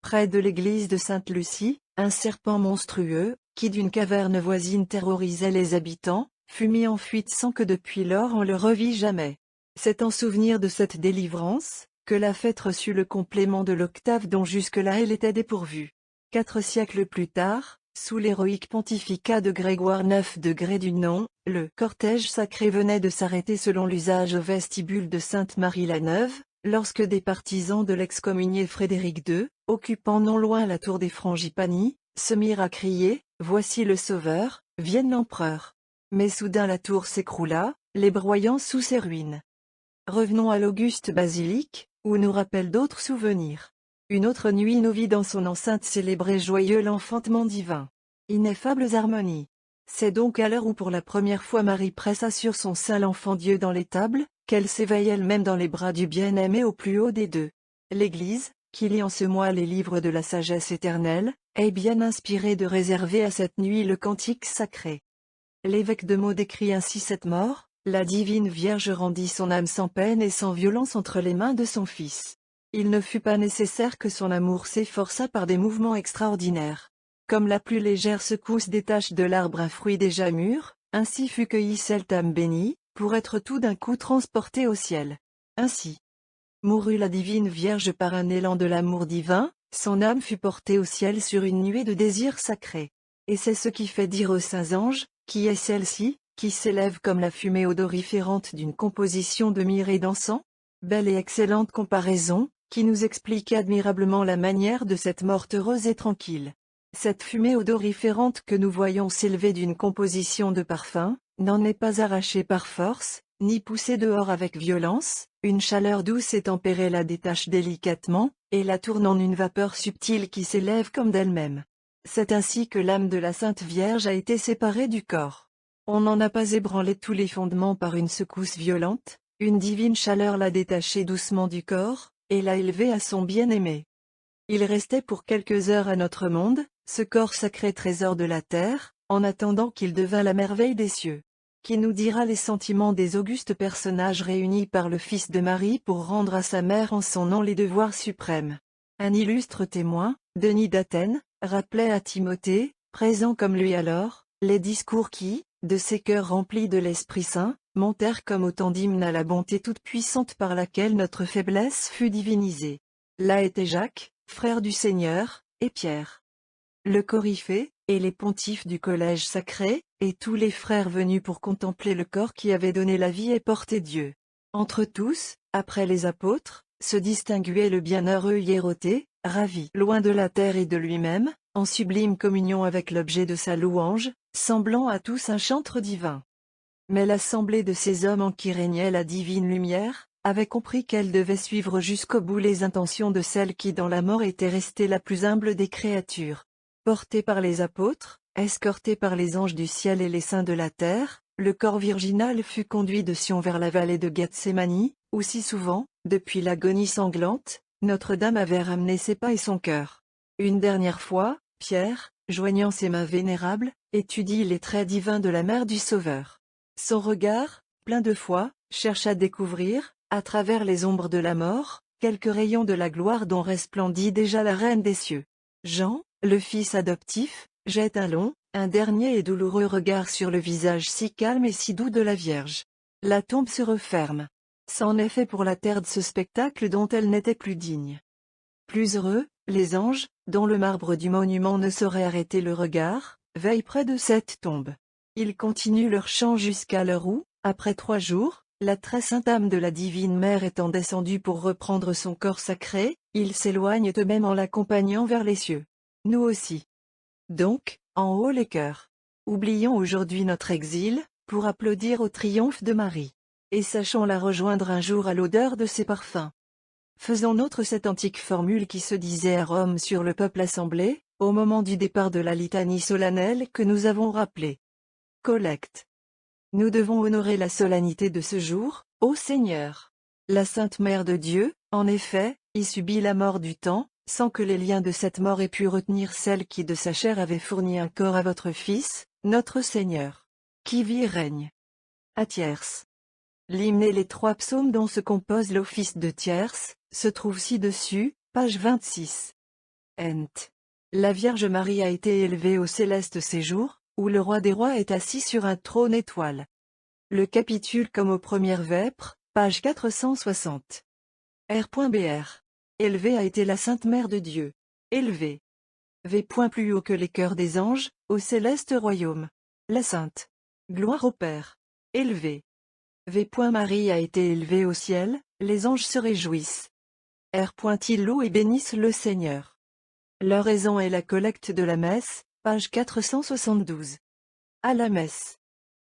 près de l'église de Sainte-Lucie, un serpent monstrueux, qui d'une caverne voisine terrorisait les habitants, fut mis en fuite sans que depuis lors on le revit jamais. C'est en souvenir de cette délivrance, que la fête reçut le complément de l'octave dont jusque-là elle était dépourvue. 4 siècles plus tard, sous l'héroïque pontificat de Grégoire IX de Grès-du-Non, le cortège sacré venait de s'arrêter selon l'usage au vestibule de Sainte-Marie-la-Neuve, lorsque des partisans de l'excommunié Frédéric II, occupant non loin la tour des Frangipani, se mirent à crier « Voici le Sauveur, vienne l'empereur ». Mais soudain la tour s'écroula, les broyant sous ses ruines. Revenons à l'auguste basilique, où nous rappelle d'autres souvenirs. Une autre nuit nous vit dans son enceinte célébrer joyeux l'enfantement divin. Ineffables harmonies. C'est donc à l'heure où pour la première fois Marie pressa sur son sein l'enfant Dieu dans l'étable, qu'elle s'éveille elle-même dans les bras du bien-aimé au plus haut des deux. L'Église, qui lit en ce mois les livres de la sagesse éternelle, est bien inspirée de réserver à cette nuit le cantique sacré. L'évêque de Meaux décrit ainsi cette mort: la divine Vierge rendit son âme sans peine et sans violence entre les mains de son Fils. Il ne fut pas nécessaire que son amour s'efforçât par des mouvements extraordinaires. Comme la plus légère secousse détache de l'arbre un fruit déjà mûr, ainsi fut cueillie cette âme bénie, pour être tout d'un coup transportée au ciel. Ainsi mourut la divine Vierge par un élan de l'amour divin, son âme fut portée au ciel sur une nuée de désirs sacrés. Et c'est ce qui fait dire aux saints anges, qui est celle-ci, qui s'élève comme la fumée odoriférante d'une composition de myrrhe et d'encens? Belle et excellente comparaison, qui nous explique admirablement la manière de cette morte heureuse et tranquille. Cette fumée odoriférante que nous voyons s'élever d'une composition de parfums, n'en est pas arrachée par force, ni poussée dehors avec violence, une chaleur douce et tempérée la détache délicatement, et la tourne en une vapeur subtile qui s'élève comme d'elle-même. C'est ainsi que l'âme de la Sainte Vierge a été séparée du corps. On n'en a pas ébranlé tous les fondements par une secousse violente, une divine chaleur l'a détachée doucement du corps, et l'a élevée à son bien-aimé. Il restait pour quelques heures à notre monde, ce corps sacré trésor de la terre, en attendant qu'il devînt la merveille des cieux. Qui nous dira les sentiments des augustes personnages réunis par le Fils de Marie pour rendre à sa mère en son nom les devoirs suprêmes. Un illustre témoin, Denis d'Athènes, rappelait à Timothée, présent comme lui alors, les discours qui, de ses cœurs remplis de l'Esprit Saint, montèrent comme autant d'hymnes à la bonté toute puissante par laquelle notre faiblesse fut divinisée. Là était Jacques, frère du Seigneur, et Pierre, le Coryphée, et les pontifes du collège sacré, et tous les frères venus pour contempler le corps qui avait donné la vie et porté Dieu. Entre tous, après les apôtres, se distinguait le bienheureux Hiéroté, ravi loin de la terre et de lui-même, en sublime communion avec l'objet de sa louange, semblant à tous un chantre divin. Mais l'assemblée de ces hommes en qui régnait la divine lumière, avait compris qu'elle devait suivre jusqu'au bout les intentions de celle qui dans la mort était restée la plus humble des créatures. Porté par les apôtres, escorté par les anges du ciel et les saints de la terre, le corps virginal fut conduit de Sion vers la vallée de Gethsémani, où si souvent, depuis l'agonie sanglante, Notre-Dame avait ramené ses pas et son cœur. Une dernière fois, Pierre, joignant ses mains vénérables, étudie les traits divins de la mère du Sauveur. Son regard, plein de foi, cherche à découvrir, à travers les ombres de la mort, quelques rayons de la gloire dont resplendit déjà la Reine des cieux. Jean, le fils adoptif, jette un long, un dernier et douloureux regard sur le visage si calme et si doux de la Vierge. La tombe se referme. C'en est fait pour la terre de ce spectacle dont elle n'était plus digne. Plus heureux, les anges, dont le marbre du monument ne saurait arrêter le regard, veillent près de cette tombe. Ils continuent leur chant jusqu'à l'heure où, après 3 jours, la très sainte âme de la divine mère étant descendue pour reprendre son corps sacré, ils s'éloignent eux-mêmes en l'accompagnant vers les cieux. Nous aussi. Donc, en haut les cœurs. Oublions aujourd'hui notre exil, pour applaudir au triomphe de Marie. Et sachons la rejoindre un jour à l'odeur de ses parfums. Faisons nôtre cette antique formule qui se disait à Rome sur le peuple assemblé, au moment du départ de la litanie solennelle que nous avons rappelée. Collecte. Nous devons honorer la solennité de ce jour, ô Seigneur. La Sainte Mère de Dieu, en effet, y subit la mort du temps, sans que les liens de cette mort aient pu retenir celle qui de sa chair avait fourni un corps à votre Fils, notre Seigneur. Qui vit et règne. À tierce. L'hymne et les 3 psaumes dont se compose l'office de tierce, se trouvent ci-dessus, page 26. Ent. La Vierge Marie a été élevée au céleste séjour, où le roi des rois est assis sur un trône étoile. Le capitule comme aux premières vêpres, page 460. R.Br. Élevée a été la Sainte Mère de Dieu. Élevée. V. Plus haut que les cœurs des anges, au céleste royaume. La Sainte. Gloire au Père. Élevée. V. Marie a été élevée au ciel, les anges se réjouissent. R. Ils louent et bénissent le Seigneur. L'oraison et la collecte de la messe, page 472. À la messe.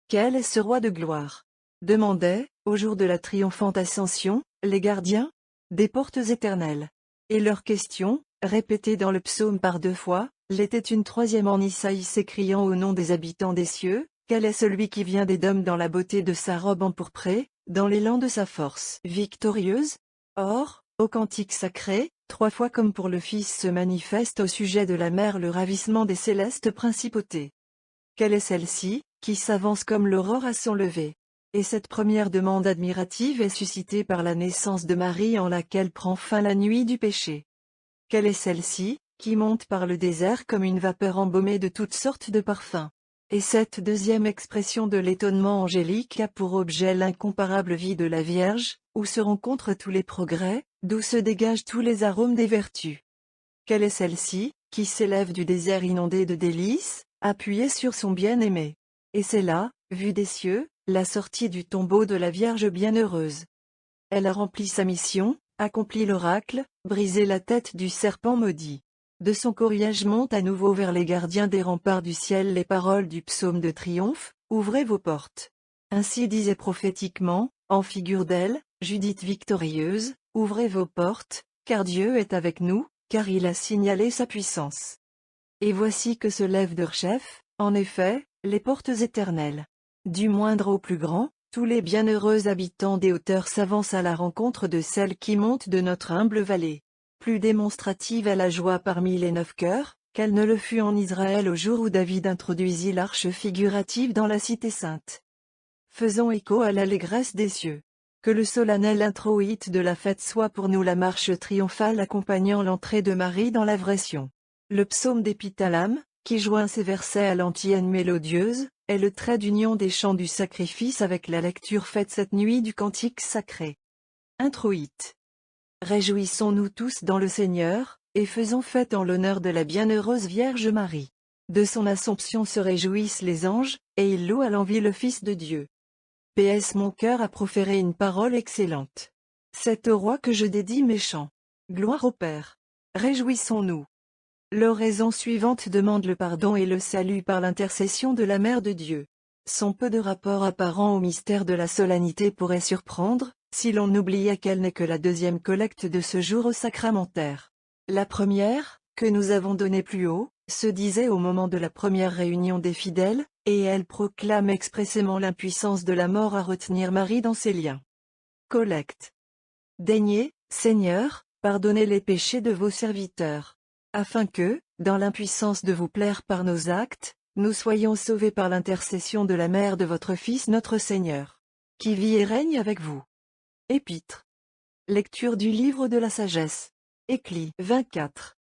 Quel est ce roi de gloire? Demandaient, au jour de la triomphante ascension, les gardiens des portes éternelles. Et leur question, répétée dans le psaume par 2 fois, l'était une 3e en Isaïe s'écriant au nom des habitants des cieux, quel est celui qui vient des dômes dans la beauté de sa robe empourprée, dans l'élan de sa force victorieuse? Or, au cantique sacré, 3 fois comme pour le Fils se manifeste au sujet de la mère le ravissement des célestes principautés. Quelle est celle-ci, qui s'avance comme l'aurore à son lever? Et cette première demande admirative est suscitée par la naissance de Marie en laquelle prend fin la nuit du péché. Quelle est celle-ci, qui monte par le désert comme une vapeur embaumée de toutes sortes de parfums? Et cette 2e expression de l'étonnement angélique a pour objet l'incomparable vie de la Vierge, où se rencontrent tous les progrès, d'où se dégagent tous les arômes des vertus. Quelle est celle-ci, qui s'élève du désert inondé de délices, appuyée sur son bien-aimé? Et c'est là, vue des cieux, la sortie du tombeau de la Vierge bienheureuse. Elle a rempli sa mission, accompli l'oracle, brisé la tête du serpent maudit. De son corriège montent à nouveau vers les gardiens des remparts du ciel les paroles du psaume de triomphe, ouvrez vos portes. Ainsi disait prophétiquement, en figure d'elle, Judith victorieuse, ouvrez vos portes, car Dieu est avec nous, car il a signalé sa puissance. Et voici que se lèvent de chefs, en effet, les portes éternelles. Du moindre au plus grand, tous les bienheureux habitants des hauteurs s'avancent à la rencontre de celle qui monte de notre humble vallée. Plus démonstrative est la joie parmi les 9 cœurs, qu'elle ne le fut en Israël au jour où David introduisit l'arche figurative dans la cité sainte. Faisons écho à l'allégresse des cieux. Que le solennel introïte de la fête soit pour nous la marche triomphale accompagnant l'entrée de Marie dans la vraie Sion. Le psaume d'Épithalame, qui joint ces versets à l'antienne mélodieuse, est le trait d'union des chants du sacrifice avec la lecture faite cette nuit du cantique sacré. Introïte. Réjouissons-nous tous dans le Seigneur, et faisons fête en l'honneur de la bienheureuse Vierge Marie. De son Assomption se réjouissent les anges, et ils louent à l'envi le Fils de Dieu. PS Mon cœur a proféré une parole excellente. C'est au roi que je dédie mes chants. Gloire au Père. Réjouissons-nous. L'oraison suivante demande le pardon et le salut par l'intercession de la Mère de Dieu. Son peu de rapport apparent au mystère de la solennité pourrait surprendre, si l'on oubliait qu'elle n'est que la deuxième collecte de ce jour au sacramentaire. La première, que nous avons donnée plus haut, se disait au moment de la première réunion des fidèles, et elle proclame expressément l'impuissance de la mort à retenir Marie dans ses liens. Collecte. Daignez, Seigneur, pardonner les péchés de vos serviteurs, afin que, dans l'impuissance de vous plaire par nos actes, nous soyons sauvés par l'intercession de la Mère de votre Fils notre Seigneur, qui vit et règne avec vous. Épître. Lecture du livre de la sagesse. Éclit 24.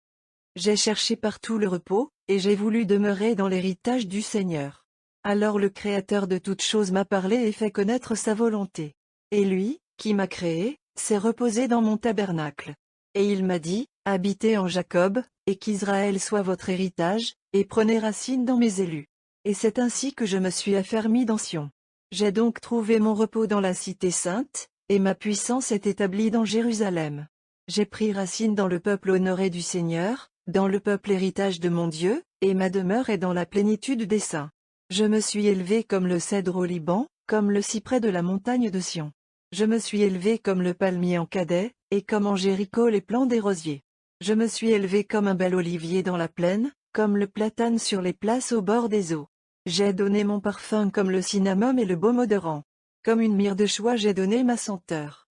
J'ai cherché partout le repos, et j'ai voulu demeurer dans l'héritage du Seigneur. Alors le Créateur de toutes choses m'a parlé et fait connaître sa volonté. Et lui, qui m'a créé, s'est reposé dans mon tabernacle. Et il m'a dit, habitez en Jacob, et qu'Israël soit votre héritage, et prenez racine dans mes élus. Et c'est ainsi que je me suis affermi dans Sion. J'ai donc trouvé mon repos dans la cité sainte, et ma puissance est établie dans Jérusalem. J'ai pris racine dans le peuple honoré du Seigneur, dans le peuple héritage de mon Dieu, et ma demeure est dans la plénitude des saints. Je me suis élevé comme le cèdre au Liban, comme le cyprès de la montagne de Sion. Je me suis élevé comme le palmier en Cadet, et comme en Jéricho les plants des rosiers. Je me suis élevé comme un bel olivier dans la plaine, comme le platane sur les places au bord des eaux. J'ai donné mon parfum comme le cinnamome et le baume odorant. Comme une myrrhe de choix j'ai donné ma senteur.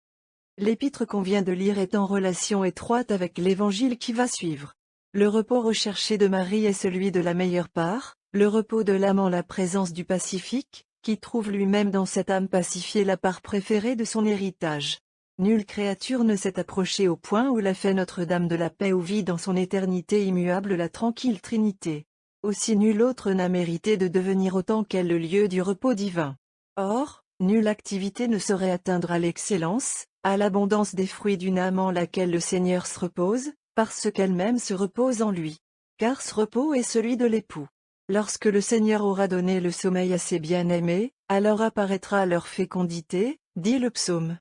L'épître qu'on vient de lire est en relation étroite avec l'évangile qui va suivre. Le repos recherché de Marie est celui de la meilleure part, le repos de l'âme en la présence du pacifique, qui trouve lui-même dans cette âme pacifiée la part préférée de son héritage. Nulle créature ne s'est approchée au point où l'a fait Notre-Dame de la Paix où vit dans son éternité immuable la tranquille Trinité. Aussi nul autre n'a mérité de devenir autant qu'elle le lieu du repos divin. Or, nulle activité ne saurait atteindre à l'excellence, à l'abondance des fruits d'une âme en laquelle le Seigneur se repose, parce qu'elle-même se repose en lui. Car ce repos est celui de l'époux. Lorsque le Seigneur aura donné le sommeil à ses bien-aimés, alors apparaîtra leur fécondité, dit le psaume.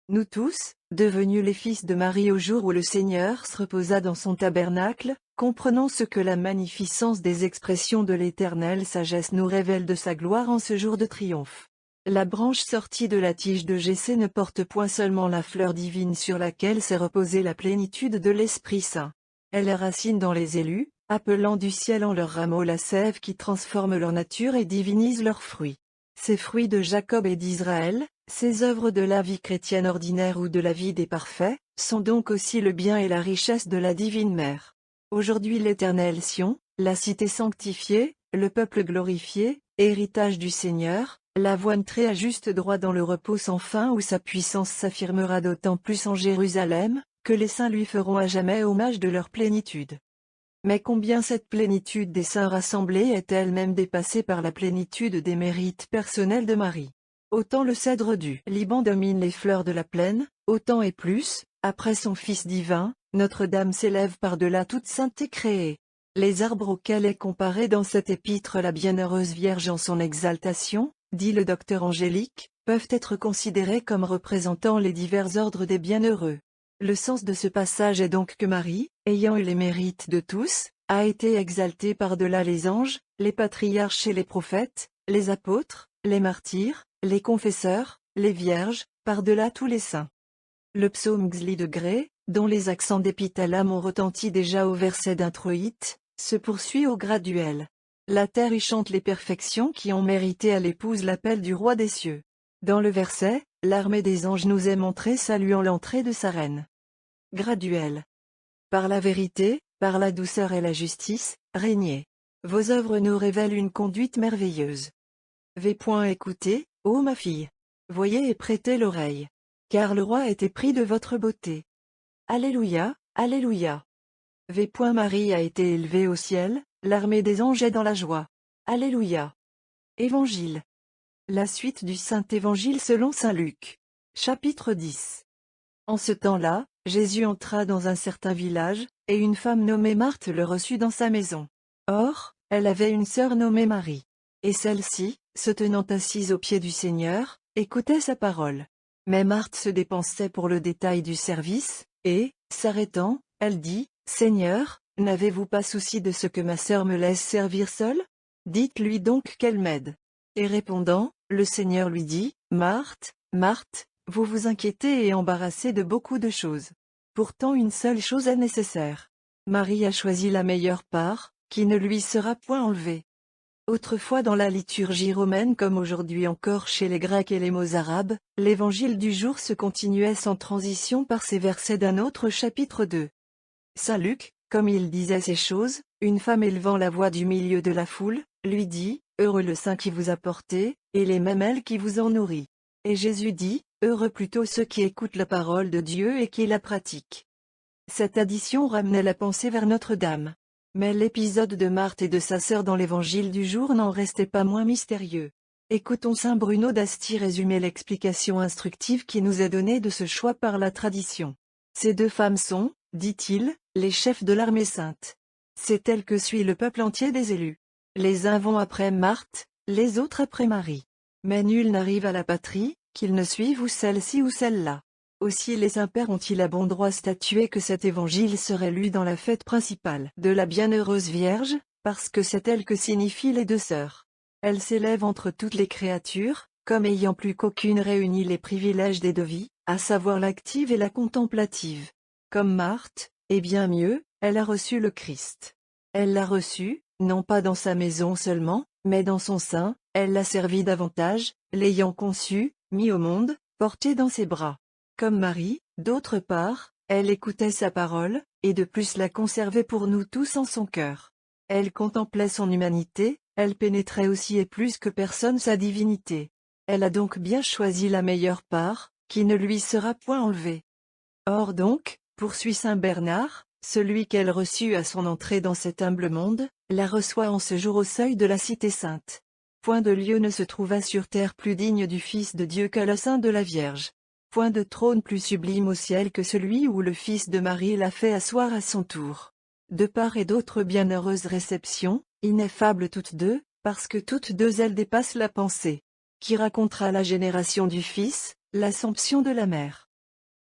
Nous tous, devenus les fils de Marie au jour où le Seigneur se reposa dans son tabernacle, comprenons ce que la magnificence des expressions de l'éternelle sagesse nous révèle de sa gloire en ce jour de triomphe. La branche sortie de la tige de Jessé ne porte point seulement la fleur divine sur laquelle s'est reposée la plénitude de l'Esprit Saint. Elle racine dans les élus, appelant du ciel en leurs rameaux la sève qui transforme leur nature et divinise leurs fruits. Ces fruits de Jacob et d'Israël, ces œuvres de la vie chrétienne ordinaire ou de la vie des parfaits, sont donc aussi le bien et la richesse de la divine Mère. Aujourd'hui l'éternelle Sion, la cité sanctifiée, le peuple glorifié, héritage du Seigneur, l'avoine-tré à juste droit dans le repos sans fin où sa puissance s'affirmera d'autant plus en Jérusalem, que les saints lui feront à jamais hommage de leur plénitude. Mais combien cette plénitude des saints rassemblés est elle-même dépassée par la plénitude des mérites personnels de Marie. Autant le cèdre du Liban domine les fleurs de la plaine, autant et plus, après son Fils divin, Notre-Dame s'élève par-delà toute sainteté créée. Les arbres auxquels est comparée dans cette épître la bienheureuse Vierge en son exaltation, dit le docteur Angélique, peuvent être considérés comme représentant les divers ordres des bienheureux. Le sens de ce passage est donc que Marie, ayant eu les mérites de tous, a été exaltée par-delà les anges, les patriarches et les prophètes, les apôtres, les martyrs, les confesseurs, les vierges, par-delà tous les saints. Le psaume Xli de Gré, dont les accents d'épithalame ont retenti déjà au verset d'introïte, se poursuit au graduel. La terre y chante les perfections qui ont mérité à l'épouse l'appel du roi des cieux. Dans le verset, l'armée des anges nous est montrée saluant l'entrée de sa reine. Graduel. Par la vérité, par la douceur et la justice, régnez. Vos œuvres nous révèlent une conduite merveilleuse. Écoutez, ô ma fille. Voyez et prêtez l'oreille. Car le roi est épris de votre beauté. Alléluia, Alléluia. Marie a été élevée au ciel, l'armée des anges est dans la joie. Alléluia. Évangile. La suite du Saint-Évangile selon saint Luc. Chapitre 10. En ce temps-là, Jésus entra dans un certain village, et une femme nommée Marthe le reçut dans sa maison. Or, elle avait une sœur nommée Marie. Et celle-ci, se tenant assise aux pieds du Seigneur, écoutait sa parole. Mais Marthe se dépensait pour le détail du service, et, s'arrêtant, elle dit, « Seigneur, n'avez-vous pas souci de ce que ma sœur me laisse servir seule? Dites-lui donc qu'elle m'aide. » Et répondant, le Seigneur lui dit, « Marthe, Marthe, vous vous inquiétez et embarrassez de beaucoup de choses. Pourtant une seule chose est nécessaire. Marie a choisi la meilleure part, qui ne lui sera point enlevée. » Autrefois dans la liturgie romaine comme aujourd'hui encore chez les Grecs et les Mozarabes, l'évangile du jour se continuait sans transition par ces versets d'un autre chapitre 2. Saint Luc, comme il disait ces choses, une femme élevant la voix du milieu de la foule, lui dit, « Heureux le sein qui vous a porté, et les mamelles qui vous en nourrit. » Et Jésus dit, « Heureux plutôt ceux qui écoutent la parole de Dieu et qui la pratiquent. » Cette addition ramenait la pensée vers Notre-Dame. Mais l'épisode de Marthe et de sa sœur dans l'évangile du jour n'en restait pas moins mystérieux. Écoutons saint Bruno d'Asti résumer l'explication instructive qui nous est donnée de ce choix par la tradition. Ces deux femmes sont, dit-il, les chefs de l'armée sainte. C'est elle que suit le peuple entier des élus. Les uns vont après Marthe, les autres après Marie. Mais nul n'arrive à la patrie, qu'il ne suive ou celle-ci ou celle-là. Aussi les saints-pères ont-ils à bon droit statué que cet évangile serait lu dans la fête principale de la Bienheureuse Vierge, parce que c'est elle que signifient les deux sœurs. Elle s'élève entre toutes les créatures, comme ayant plus qu'aucune réuni les privilèges des deux vies, à savoir l'active et la contemplative. Comme Marthe, et bien mieux, elle a reçu le Christ. Elle l'a reçu, non pas dans sa maison seulement, mais dans son sein, elle l'a servi davantage, l'ayant conçu, mis au monde, porté dans ses bras. Comme Marie, d'autre part, elle écoutait sa parole, et de plus la conservait pour nous tous en son cœur. Elle contemplait son humanité, elle pénétrait aussi et plus que personne sa divinité. Elle a donc bien choisi la meilleure part, qui ne lui sera point enlevée. Or donc, poursuit saint Bernard, celui qu'elle reçut à son entrée dans cet humble monde, la reçoit en ce jour au seuil de la cité sainte. Point de lieu ne se trouva sur terre plus digne du Fils de Dieu que le sein de la Vierge. Point de trône plus sublime au ciel que celui où le Fils de Marie l'a fait asseoir à son tour. De part et d'autre bienheureuses réceptions, ineffables toutes deux, parce que toutes deux elles dépassent la pensée. Qui racontera la génération du Fils, l'Assomption de la Mère.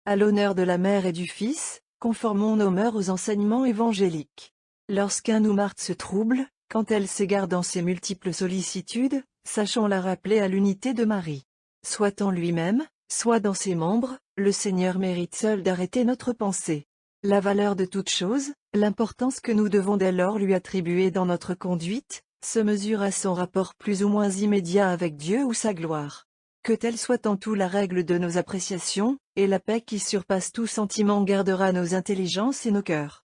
À l'honneur de la Mère et du Fils, conformons nos mœurs aux enseignements évangéliques. Lorsqu'un ou Marthe se trouble, quand elle s'égare dans ses multiples sollicitudes, sachons la rappeler à l'unité de Marie. Soit en lui-même, soit dans ses membres, le Seigneur mérite seul d'arrêter notre pensée. La valeur de toute chose, l'importance que nous devons dès lors lui attribuer dans notre conduite, se mesure à son rapport plus ou moins immédiat avec Dieu ou sa gloire. Que telle soit en tout la règle de nos appréciations, et la paix qui surpasse tout sentiment gardera nos intelligences et nos cœurs.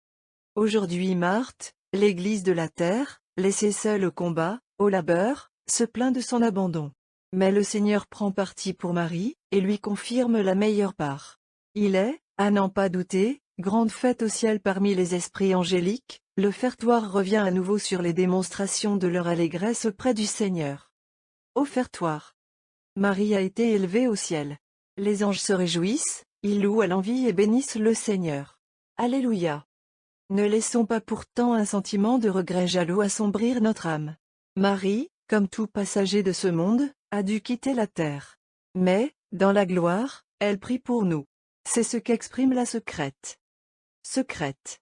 Aujourd'hui Marthe, l'Église de la terre, laissée seule au combat, au labeur, se plaint de son abandon. Mais le Seigneur prend parti pour Marie, et lui confirme la meilleure part. Il est, à n'en pas douter, grande fête au ciel parmi les esprits angéliques, l'offertoire revient à nouveau sur les démonstrations de leur allégresse auprès du Seigneur. Offertoire. Marie a été élevée au ciel. Les anges se réjouissent, ils louent à l'envi et bénissent le Seigneur. Alléluia. Ne laissons pas pourtant un sentiment de regret jaloux assombrir notre âme. Marie, comme tout passager de ce monde, a dû quitter la terre. Mais, dans la gloire, elle prie pour nous. C'est ce qu'exprime la secrète. Secrète.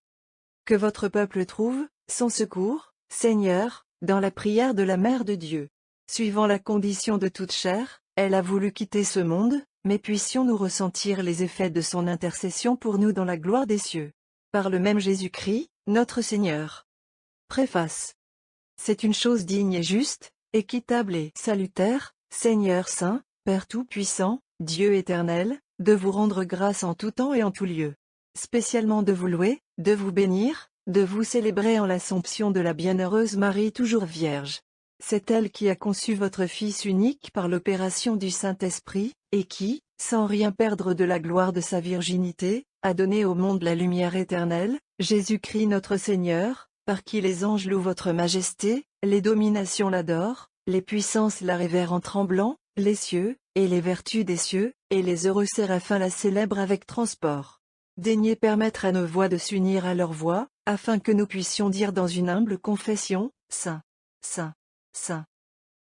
Que votre peuple trouve, son secours, Seigneur, dans la prière de la Mère de Dieu. Suivant la condition de toute chair, Elle a voulu quitter ce monde, mais puissions-nous ressentir les effets de son intercession pour nous dans la gloire des cieux. Par le même Jésus-Christ, notre Seigneur. Préface. C'est une chose digne et juste, équitable et salutaire, Seigneur Saint, Père Tout-Puissant, Dieu éternel, de vous rendre grâce en tout temps et en tout lieu. Spécialement de vous louer, de vous bénir, de vous célébrer en l'Assomption de la bienheureuse Marie toujours Vierge. C'est elle qui a conçu votre Fils unique par l'opération du Saint-Esprit, et qui, sans rien perdre de la gloire de sa virginité, a donné au monde la lumière éternelle, Jésus-Christ notre Seigneur, par qui les anges louent votre majesté, les dominations l'adorent, les puissances la révèrent en tremblant, les cieux, et les vertus des cieux, et les heureux séraphins la célèbrent avec transport. Daignez permettre à nos voix de s'unir à leur voix, afin que nous puissions dire dans une humble confession, Saint, Saint, Saint.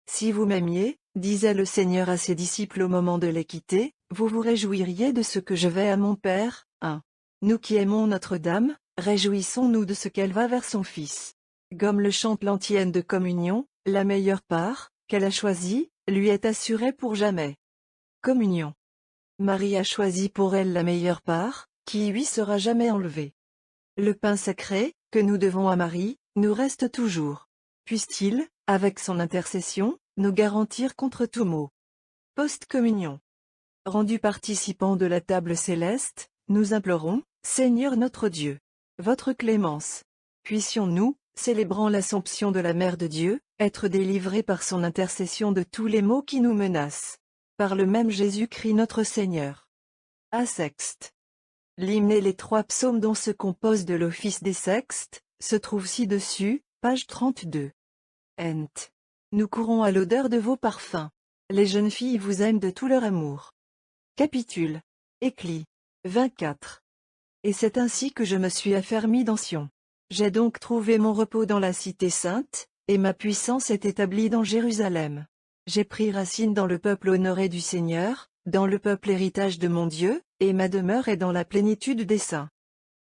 Si vous m'aimiez, disait le Seigneur à ses disciples au moment de les quitter, vous vous réjouiriez de ce que je vais à mon Père. 1. Nous qui aimons Notre-Dame, réjouissons-nous de ce qu'elle va vers son Fils. Comme le chante l'antienne de communion, la meilleure part, qu'elle a choisie, lui est assurée pour jamais. Communion. Marie a choisi pour elle la meilleure part, qui lui sera jamais enlevée. Le pain sacré, que nous devons à Marie, nous reste toujours. Puisse-t-il, avec son intercession, nous garantir contre tout mot. Post-communion. Rendus participants de la table céleste, nous implorons, Seigneur notre Dieu, votre clémence. Puissions-nous, célébrant l'Assomption de la Mère de Dieu, être délivrés par son intercession de tous les maux qui nous menacent. Par le même Jésus-Christ notre Seigneur. A sexte. L'hymne et les 3 psaumes dont se compose de l'office des sextes, se trouvent ci-dessus, page 32. Ent. Nous courons à l'odeur de vos parfums. Les jeunes filles vous aiment de tout leur amour. Capitule. Éclit. 24. Et c'est ainsi que je me suis affermi dans Sion. J'ai donc trouvé mon repos dans la cité sainte, et ma puissance est établie dans Jérusalem. J'ai pris racine dans le peuple honoré du Seigneur, dans le peuple héritage de mon Dieu, et ma demeure est dans la plénitude des saints.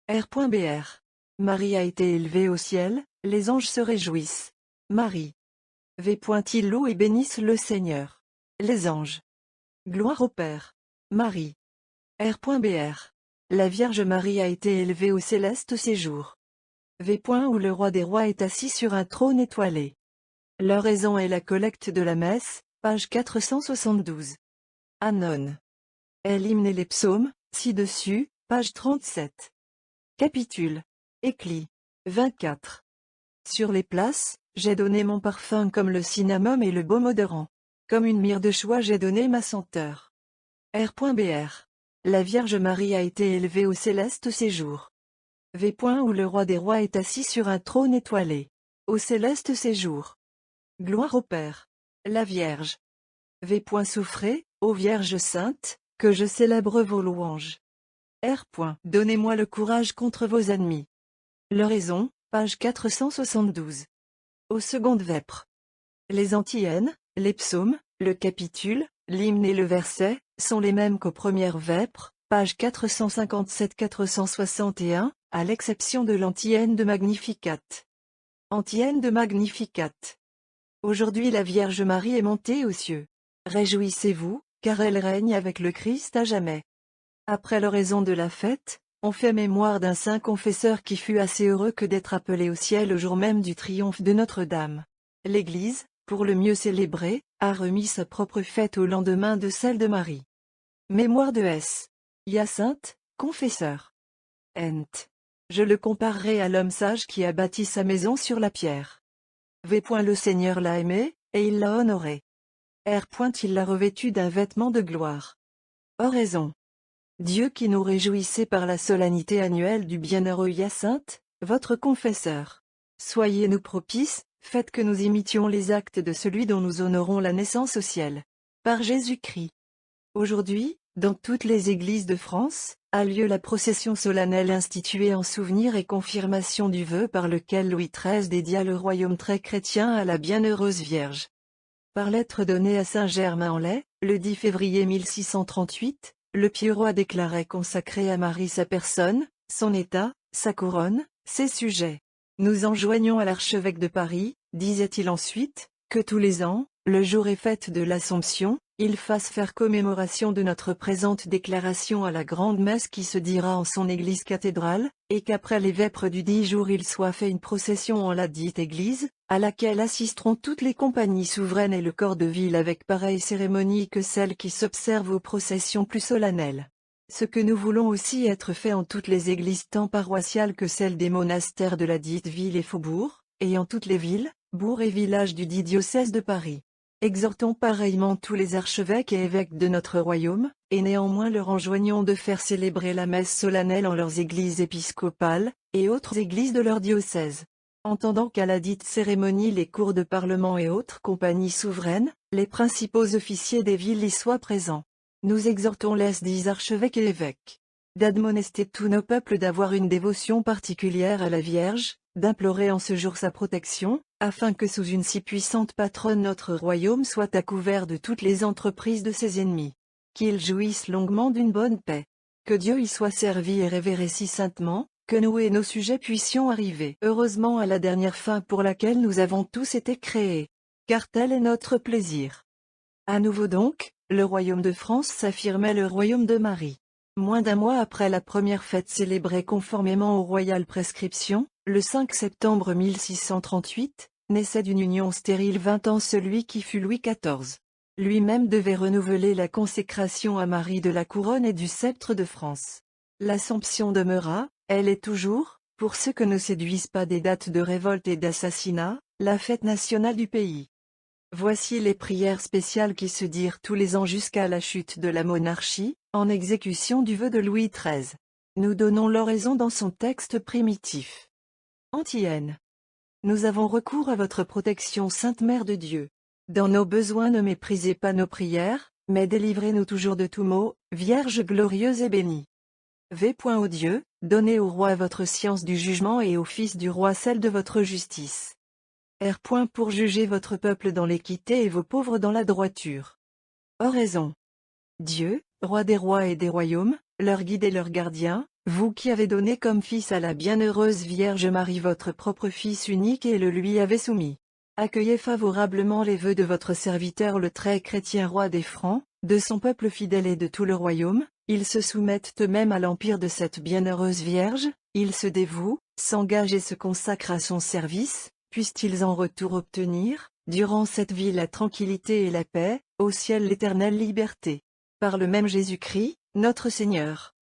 R.Br. Marie a été élevée au ciel, les anges se réjouissent. Marie. Ils louent et bénissent le Seigneur. Les anges. Gloire au Père. Marie. R.Br. La Vierge Marie a été élevée au céleste séjour. Où le roi des rois est assis sur un trône étoilé. L'oraison et la collecte de la messe, page 472. Anon. L'hymne et les psaumes, ci-dessus, page 37. Capitule. Éclit. 24. Sur les places, j'ai donné mon parfum comme le cinnamome et le baume odorant. Comme une myrrhe de choix j'ai donné ma senteur. R.Br. La Vierge Marie a été élevée au céleste séjour. Où le roi des rois est assis sur un trône étoilé. Au céleste séjour. Gloire au Père. La Vierge. Souffrez, ô Vierge sainte, que je célèbre vos louanges. R. Donnez-moi le courage contre vos ennemis. L'oraison, page 472. Aux secondes vêpres. Les antiennes, les psaumes, le capitule, l'hymne et le verset, sont les mêmes qu'aux premières vêpres, page 457-461, à l'exception de l'antienne de Magnificat. Antienne de Magnificat. Aujourd'hui la Vierge Marie est montée aux cieux. Réjouissez-vous, car elle règne avec le Christ à jamais. Après l'oraison de la fête, on fait mémoire d'un saint confesseur qui fut assez heureux que d'être appelé au ciel au jour même du triomphe de Notre-Dame. L'Église, pour le mieux célébrer, a remis sa propre fête au lendemain de celle de Marie. Mémoire de S. Hyacinthe, confesseur. Ent. Je le comparerai à l'homme sage qui a bâti sa maison sur la pierre. Le Seigneur l'a aimé, et il l'a honoré. R. Il l'a revêtu d'un vêtement de gloire. Oraison. Dieu qui nous réjouissait par la solennité annuelle du bienheureux Hyacinthe, votre confesseur. Soyez-nous propices, faites que nous imitions les actes de celui dont nous honorons la naissance au ciel. Par Jésus-Christ. Aujourd'hui, dans toutes les églises de France, a lieu la procession solennelle instituée en souvenir et confirmation du vœu par lequel Louis XIII dédia le royaume très chrétien à la bienheureuse Vierge. Par lettre donnée à Saint-Germain-en-Laye, le 10 février 1638, le pieux roi déclarait consacrer à Marie sa personne, son état, sa couronne, ses sujets. Nous enjoignons à l'archevêque de Paris, disait-il ensuite, que tous les ans, le jour et fête de l'Assomption, il fasse faire commémoration de notre présente déclaration à la grande messe qui se dira en son église cathédrale, et qu'après les vêpres du 10 jours il soit fait une procession en la dite église, à laquelle assisteront toutes les compagnies souveraines et le corps de ville avec pareille cérémonie que celle qui s'observe aux processions plus solennelles. Ce que nous voulons aussi être fait en toutes les églises tant paroissiales que celles des monastères de la dite ville et faubourg, et en toutes les villes, bourgs et villages du dit diocèse de Paris. Exhortons pareillement tous les archevêques et évêques de notre royaume, et néanmoins leur enjoignons de faire célébrer la messe solennelle en leurs églises épiscopales, et autres églises de leur diocèse. Entendant qu'à la dite cérémonie les cours de parlement et autres compagnies souveraines, les principaux officiers des villes y soient présents. Nous exhortons les dits archevêques et évêques d'admonester tous nos peuples d'avoir une dévotion particulière à la Vierge, d'implorer en ce jour sa protection, afin que sous une si puissante patronne notre royaume soit à couvert de toutes les entreprises de ses ennemis. Qu'il jouisse longuement d'une bonne paix. Que Dieu y soit servi et révéré si saintement, que nous et nos sujets puissions arriver heureusement à la dernière fin pour laquelle nous avons tous été créés. Car tel est notre plaisir. À nouveau donc, le royaume de France s'affirmait le royaume de Marie. Moins d'un mois après la première fête célébrée conformément aux royales prescriptions, le 5 septembre 1638, naissait d'une union stérile 20 ans celui qui fut Louis XIV. Lui-même devait renouveler la consécration à Marie de la couronne et du sceptre de France. L'Assomption demeura, elle est toujours, pour ceux que ne séduisent pas des dates de révolte et d'assassinat, la fête nationale du pays. Voici les prières spéciales qui se dirent tous les ans jusqu'à la chute de la monarchie, en exécution du vœu de Louis XIII. Nous donnons l'oraison dans son texte primitif. Antienne. Nous avons recours à votre protection, Sainte Mère de Dieu. Dans nos besoins ne méprisez pas nos prières, mais délivrez-nous toujours de tout maux, Vierge glorieuse et bénie. V. Ô Dieu, donnez au roi votre science du jugement et au fils du roi celle de votre justice. R. Pour juger votre peuple dans l'équité et vos pauvres dans la droiture. Oraison. Dieu, roi des rois et des royaumes, leur guide et leur gardien, vous qui avez donné comme fils à la bienheureuse Vierge Marie votre propre Fils unique et le lui avez soumis. Accueillez favorablement les vœux de votre serviteur le très chrétien roi des Francs, de son peuple fidèle et de tout le royaume, ils se soumettent eux-mêmes à l'empire de cette bienheureuse Vierge, ils se dévouent, s'engagent et se consacrent à son service, puissent-ils en retour obtenir, durant cette vie la tranquillité et la paix, au ciel l'éternelle liberté. Par le même Jésus-Christ, notre Seigneur.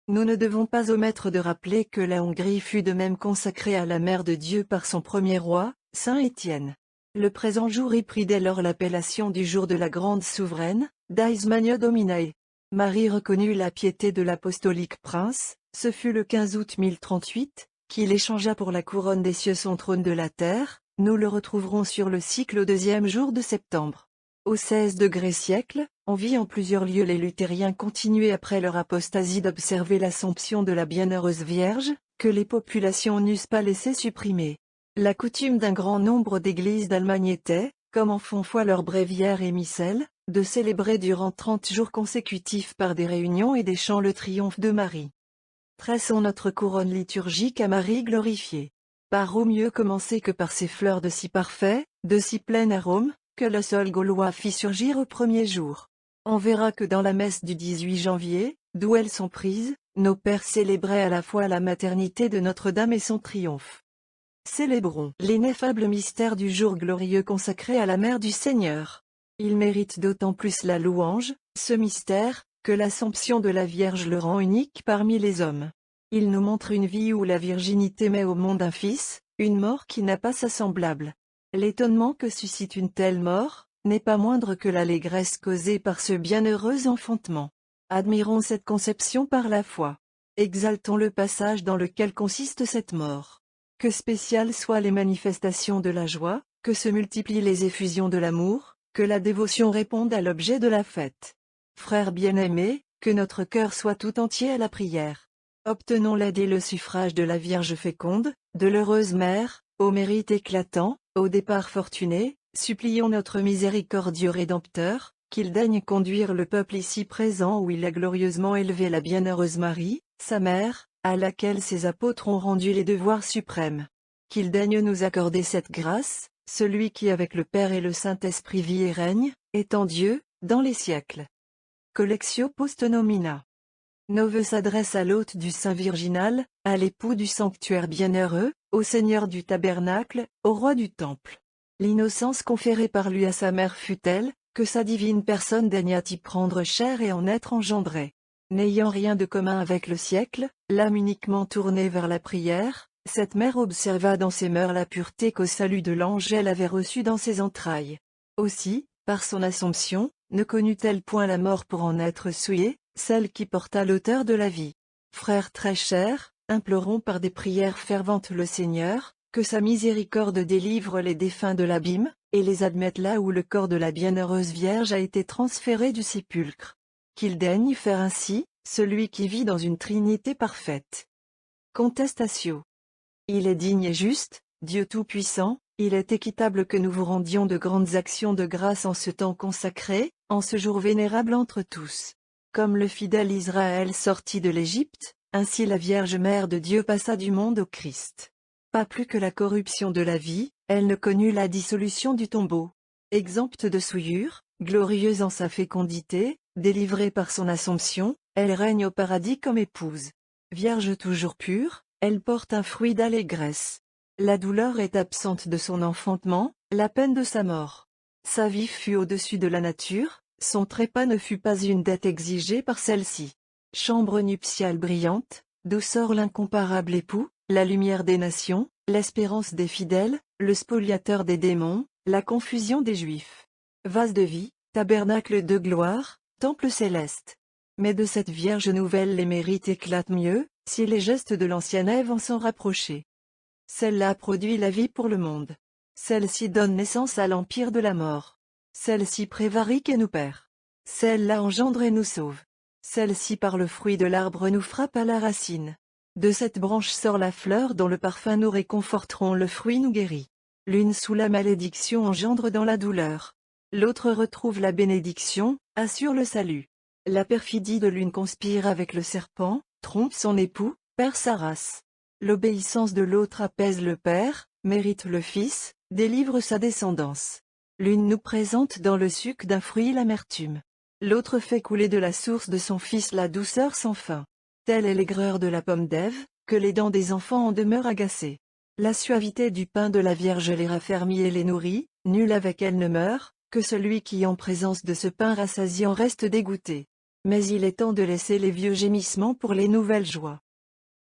Nous ne devons pas omettre de rappeler que la Hongrie fut de même consacrée à la Mère de Dieu par son premier roi, Saint Étienne. Le présent jour y prit dès lors l'appellation du jour de la grande souveraine, Dies Magna Dominae. Marie reconnut la piété de l'apostolique prince, ce fut le 15 août 1038, qu'il échangea pour la couronne des cieux son trône de la terre, nous le retrouverons sur le cycle au 2e jour de septembre. Au 16 siècle, on vit en plusieurs lieux les luthériens continuer après leur apostasie d'observer l'Assomption de la Bienheureuse Vierge, que les populations n'eussent pas laissé supprimer. La coutume d'un grand nombre d'églises d'Allemagne était, comme en font foi leurs bréviaires et missels, de célébrer durant 30 jours consécutifs par des réunions et des chants le triomphe de Marie. Tressons notre couronne liturgique à Marie glorifiée. Par au mieux commencer que par ces fleurs de si parfait, de si plein arôme, que le sol gaulois fit surgir au premier jour. On verra que dans la messe du 18 janvier, d'où elles sont prises, nos pères célébraient à la fois la maternité de Notre-Dame et son triomphe. Célébrons l'ineffable mystère du jour glorieux consacré à la Mère du Seigneur. Il mérite d'autant plus la louange, ce mystère, que l'Assomption de la Vierge le rend unique parmi les hommes. Il nous montre une vie où la virginité met au monde un fils, une mort qui n'a pas sa semblable. L'étonnement que suscite une telle mort, n'est pas moindre que l'allégresse causée par ce bienheureux enfantement. Admirons cette conception par la foi. Exaltons le passage dans lequel consiste cette mort. Que spéciales soient les manifestations de la joie, que se multiplient les effusions de l'amour, que la dévotion réponde à l'objet de la fête. Frères bien-aimés, que notre cœur soit tout entier à la prière. Obtenons l'aide et le suffrage de la Vierge féconde, de l'heureuse Mère, au mérite éclatant, au départ fortuné, supplions notre miséricordieux Rédempteur, qu'il daigne conduire le peuple ici présent où il a glorieusement élevé la bienheureuse Marie, sa mère, à laquelle ses apôtres ont rendu les devoirs suprêmes. Qu'il daigne nous accorder cette grâce, celui qui avec le Père et le Saint-Esprit vit et règne, étant Dieu, dans les siècles. Collectio Post Nomina. Nos vœux s'adressent à l'hôte du Saint Virginal, à l'époux du sanctuaire bienheureux, au Seigneur du tabernacle, au roi du temple. L'innocence conférée par lui à sa mère fut telle, que sa divine personne daigna y prendre chair et en être engendrée. N'ayant rien de commun avec le siècle, l'âme uniquement tournée vers la prière, cette mère observa dans ses mœurs la pureté qu'au salut de l'ange elle avait reçue dans ses entrailles. Aussi, par son Assomption, ne connut-elle point la mort pour en être souillée, celle qui porta l'auteur de la vie. Frères très chers, implorons par des prières ferventes le Seigneur, que sa miséricorde délivre les défunts de l'abîme, et les admette là où le corps de la bienheureuse Vierge a été transféré du sépulcre. Qu'il daigne faire ainsi, celui qui vit dans une Trinité parfaite. Contestatio. Il est digne et juste, Dieu Tout-Puissant, il est équitable que nous vous rendions de grandes actions de grâce en ce temps consacré, en ce jour vénérable entre tous. Comme le fidèle Israël sortit de l'Égypte, ainsi la Vierge Mère de Dieu passa du monde au Christ. Pas plus que la corruption de la vie, elle ne connut la dissolution du tombeau. Exempte de souillure, glorieuse en sa fécondité, délivrée par son Assomption, elle règne au paradis comme épouse. Vierge toujours pure, elle porte un fruit d'allégresse. La douleur est absente de son enfantement, la peine de sa mort. Sa vie fut au-dessus de la nature, son trépas ne fut pas une dette exigée par celle-ci. Chambre nuptiale brillante, douceur l'incomparable époux, la lumière des nations, l'espérance des fidèles, le spoliateur des démons, la confusion des Juifs. Vase de vie, tabernacle de gloire, temple céleste. Mais de cette Vierge nouvelle les mérites éclatent mieux, si les gestes de l'ancienne Ève en sont rapprochés. Celle-là produit la vie pour le monde. Celle-ci donne naissance à l'empire de la mort. Celle-ci prévarique et nous perd. Celle-là engendre et nous sauve. Celle-ci par le fruit de l'arbre nous frappe à la racine. De cette branche sort la fleur dont le parfum nous réconforteront, le fruit nous guérit. L'une sous la malédiction engendre dans la douleur. L'autre retrouve la bénédiction, assure le salut. La perfidie de l'une conspire avec le serpent, trompe son époux, perd sa race. L'obéissance de l'autre apaise le Père, mérite le Fils, délivre sa descendance. L'une nous présente dans le suc d'un fruit l'amertume. L'autre fait couler de la source de son Fils la douceur sans fin. Telle est l'aigreur de la pomme d'Ève, que les dents des enfants en demeurent agacées. La suavité du pain de la Vierge les raffermit et les nourrit, nul avec elle ne meurt, que celui qui en présence de ce pain rassasiant reste dégoûté. Mais il est temps de laisser les vieux gémissements pour les nouvelles joies.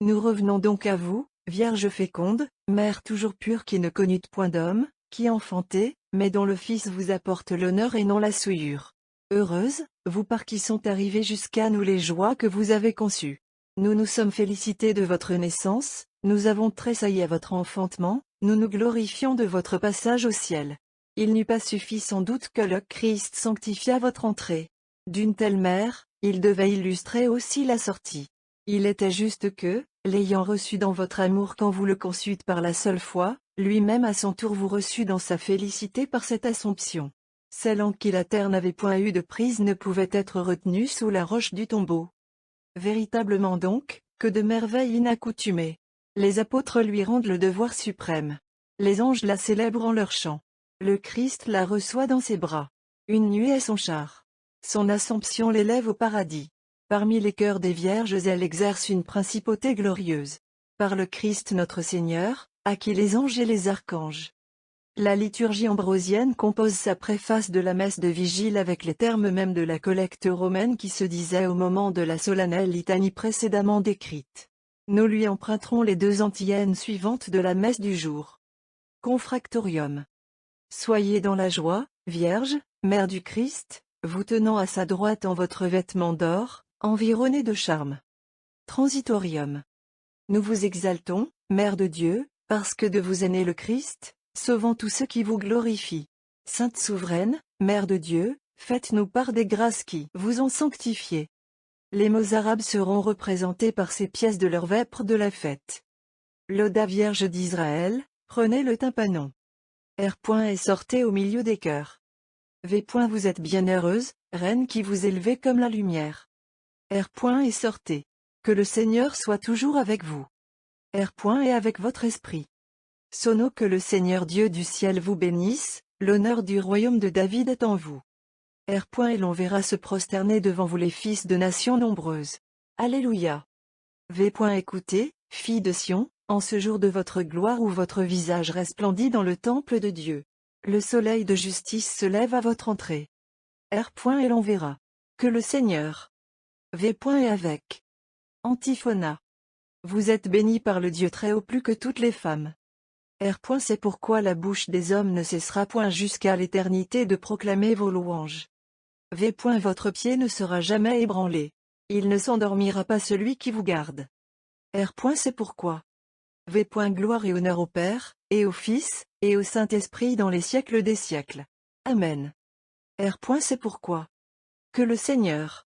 Nous revenons donc à vous, Vierge féconde, Mère toujours pure qui ne connut point d'homme, qui enfantez, mais dont le Fils vous apporte l'honneur et non la souillure. Heureuse, vous par qui sont arrivées jusqu'à nous les joies que vous avez conçues. Nous nous sommes félicités de votre naissance, nous avons tressailli à votre enfantement, nous nous glorifions de votre passage au ciel. Il n'eût pas suffi sans doute que le Christ sanctifiât votre entrée. D'une telle mère, il devait illustrer aussi la sortie. Il était juste que, l'ayant reçu dans votre amour quand vous le conçûtes par la seule foi, lui-même à son tour vous reçut dans sa félicité par cette Assomption. Celle en qui la terre n'avait point eu de prise ne pouvait être retenue sous la roche du tombeau. Véritablement donc, que de merveilles inaccoutumées. Les apôtres lui rendent le devoir suprême. Les anges la célèbrent en leur chant. Le Christ la reçoit dans ses bras. Une nuée est son char. Son Assomption l'élève au paradis. Parmi les cœurs des vierges elle exerce une principauté glorieuse. Par le Christ notre Seigneur, à qui les anges et les archanges. La liturgie ambrosienne compose sa préface de la messe de vigile avec les termes mêmes de la collecte romaine qui se disait au moment de la solennelle litanie précédemment décrite. Nous lui emprunterons les deux antiennes suivantes de la messe du jour. Confractorium. Soyez dans la joie, Vierge, Mère du Christ, vous tenant à sa droite en votre vêtement d'or, environné de charmes. Transitorium. Nous vous exaltons, Mère de Dieu, parce que de vous est né le Christ, sauvant tous ceux qui vous glorifient. Sainte souveraine, Mère de Dieu, faites-nous part des grâces qui vous ont sanctifiés. Les mots arabes seront représentés par ces pièces de leur vêpres de la fête. Lauda Vierge d'Israël, prenez le tympanon. R. Et sortez au milieu des cœurs. V. Vous êtes bienheureuse, Reine qui vous élevez comme la lumière. R. Et sortez. Que le Seigneur soit toujours avec vous. R. Et avec votre esprit. Sonnons que le Seigneur Dieu du ciel vous bénisse, l'honneur du royaume de David est en vous. R. Et l'on verra se prosterner devant vous les fils de nations nombreuses. Alléluia. V. Écoutez, filles de Sion, en ce jour de votre gloire où votre visage resplendit dans le temple de Dieu. Le soleil de justice se lève à votre entrée. R. Et l'on verra que le Seigneur V. Est avec. Antiphona. Vous êtes bénis par le Dieu très haut plus que toutes les femmes. R. C'est pourquoi la bouche des hommes ne cessera point jusqu'à l'éternité de proclamer vos louanges. V. Votre pied ne sera jamais ébranlé. Il ne s'endormira pas celui qui vous garde. R. C'est pourquoi. V. Gloire et honneur au Père, et au Fils, et au Saint-Esprit dans les siècles des siècles. Amen. R. C'est pourquoi. Que le Seigneur.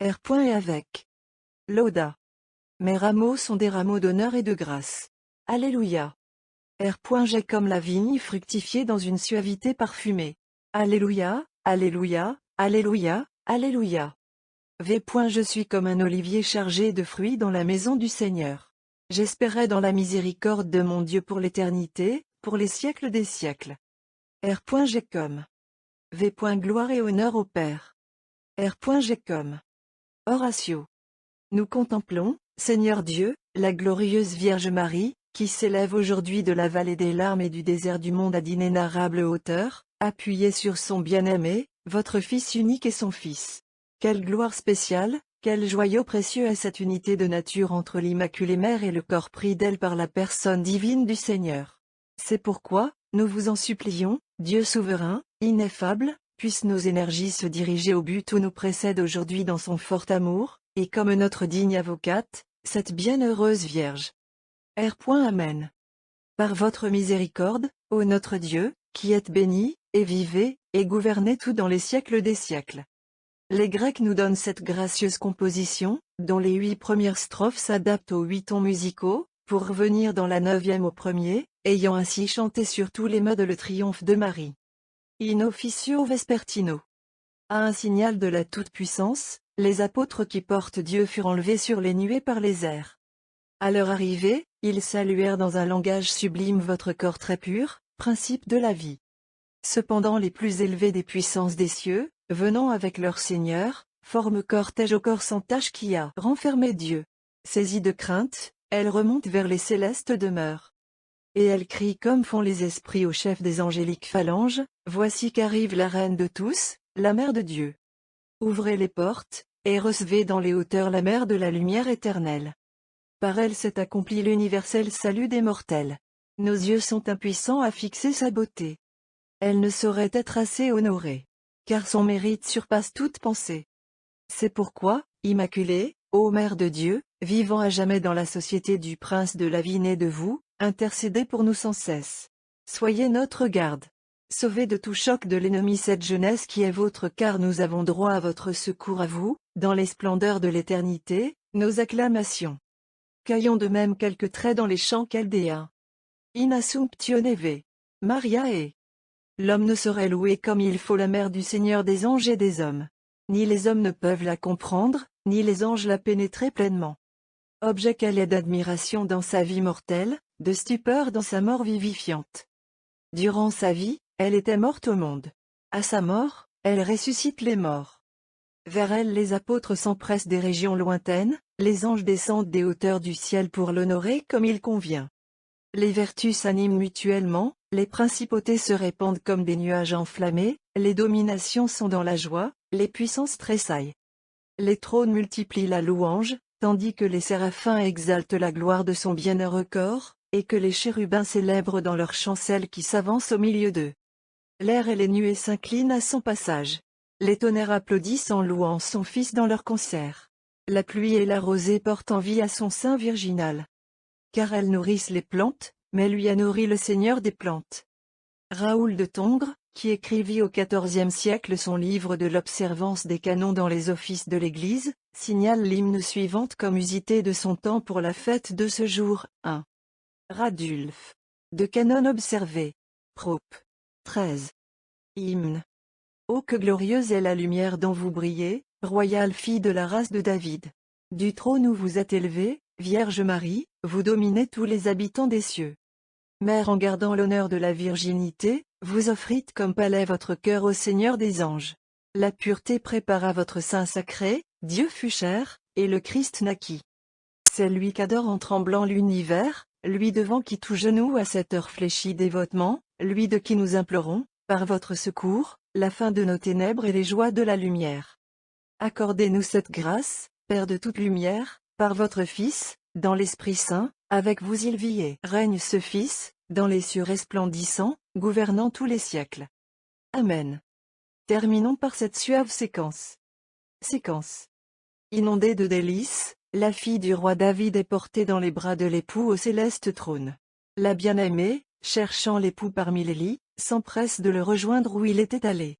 R. Est avec. Lauda. Mes rameaux sont des rameaux d'honneur et de grâce. Alléluia. R. J'ai comme la vigne fructifiée dans une suavité parfumée. Alléluia, Alléluia, Alléluia, Alléluia. V. Je suis comme un olivier chargé de fruits dans la maison du Seigneur. J'espérais dans la miséricorde de mon Dieu pour l'éternité, pour les siècles des siècles. R. J'ai comme. V. Gloire et honneur au Père. R. J'ai comme. Horatio. Nous contemplons, Seigneur Dieu, la glorieuse Vierge Marie, qui s'élève aujourd'hui de la vallée des larmes et du désert du monde à d'inénarrables hauteurs, appuyée sur son bien-aimé, votre Fils unique et son Fils. Quelle gloire spéciale, quel joyau précieux est cette unité de nature entre l'Immaculée Mère et le corps pris d'elle par la personne divine du Seigneur. C'est pourquoi, nous vous en supplions, Dieu souverain, ineffable, puissent nos énergies se diriger au but où nous précède aujourd'hui dans son fort amour, et comme notre digne avocate, cette bienheureuse Vierge. R. Amen. Par votre miséricorde, ô notre Dieu, qui êtes béni, et vivez, et gouvernez tout dans les siècles des siècles. Les Grecs nous donnent cette gracieuse composition, dont les 8 premières strophes s'adaptent aux 8 tons musicaux, pour revenir dans la 9e au premier, ayant ainsi chanté sur tous les modes le triomphe de Marie. In officio vespertino. À un signal de la toute-puissance, les apôtres qui portent Dieu furent enlevés sur les nuées par les airs. À leur arrivée, ils saluèrent dans un langage sublime votre corps très pur, principe de la vie. Cependant les plus élevés des puissances des cieux, venant avec leur Seigneur, forment cortège au corps sans tache qui a renfermé Dieu. Saisies de crainte, elles remontent vers les célestes demeures. Et elles crient comme font les esprits au chef des angéliques phalanges, voici qu'arrive la reine de tous, la mère de Dieu. Ouvrez les portes, et recevez dans les hauteurs la mère de la lumière éternelle. Par elle s'est accompli l'universel salut des mortels. Nos yeux sont impuissants à fixer sa beauté. Elle ne saurait être assez honorée, car son mérite surpasse toute pensée. C'est pourquoi, Immaculée, ô Mère de Dieu, vivant à jamais dans la société du Prince de la vie né de vous, intercédez pour nous sans cesse. Soyez notre garde. Sauvez de tout choc de l'ennemi cette jeunesse qui est vôtre car nous avons droit à votre secours à vous, dans les splendeurs de l'éternité, nos acclamations. Cueillons de même quelques traits dans les chants chaldéens. In assumptio neve. Maria est. L'homme ne saurait louer comme il faut la mère du Seigneur des anges et des hommes. Ni les hommes ne peuvent la comprendre, ni les anges la pénétrer pleinement. Objet qu'elle est d'admiration dans sa vie mortelle, de stupeur dans sa mort vivifiante. Durant sa vie, elle était morte au monde. À sa mort, elle ressuscite les morts. Vers elle les apôtres s'empressent des régions lointaines, les anges descendent des hauteurs du ciel pour l'honorer comme il convient. Les vertus s'animent mutuellement, les principautés se répandent comme des nuages enflammés, les dominations sont dans la joie, les puissances tressaillent. Les trônes multiplient la louange, tandis que les séraphins exaltent la gloire de son bienheureux corps, et que les chérubins célèbrent dans leur chant celle qui s'avance au milieu d'eux. L'air et les nuées s'inclinent à son passage. Les tonnerres applaudissent en louant son Fils dans leur concert. La pluie et la rosée portent envie à son sein virginal. Car elles nourrissent les plantes, mais lui a nourri le Seigneur des plantes. Raoul de Tongres, qui écrivit au XIVe siècle son livre de l'observance des canons dans les offices de l'Église, signale l'hymne suivante comme usité de son temps pour la fête de ce jour. 1. Radulf. De canon observé. Prop. 13. Hymne. Ô que glorieuse est la lumière dont vous brillez, royale fille de la race de David. Du trône où vous êtes élevée, Vierge Marie, vous dominez tous les habitants des cieux. Mère, en gardant l'honneur de la virginité, vous offrîtes comme palais votre cœur au Seigneur des anges. La pureté prépara votre sein sacré, Dieu fut chair, et le Christ naquit. C'est lui qu'adore en tremblant l'univers, lui devant qui tout genou à cette heure fléchit dévotement, lui de qui nous implorons, par votre secours, la fin de nos ténèbres et les joies de la lumière. Accordez-nous cette grâce, Père de toute lumière, par votre Fils, dans l'Esprit Saint, avec vous il vit et règne ce Fils, dans les cieux resplendissants, gouvernant tous les siècles. Amen. Terminons par cette suave séquence. Séquence. Inondée de délices, la fille du roi David est portée dans les bras de l'époux au céleste trône. La bien-aimée, cherchant l'époux parmi les lits, s'empresse de le rejoindre où il était allé.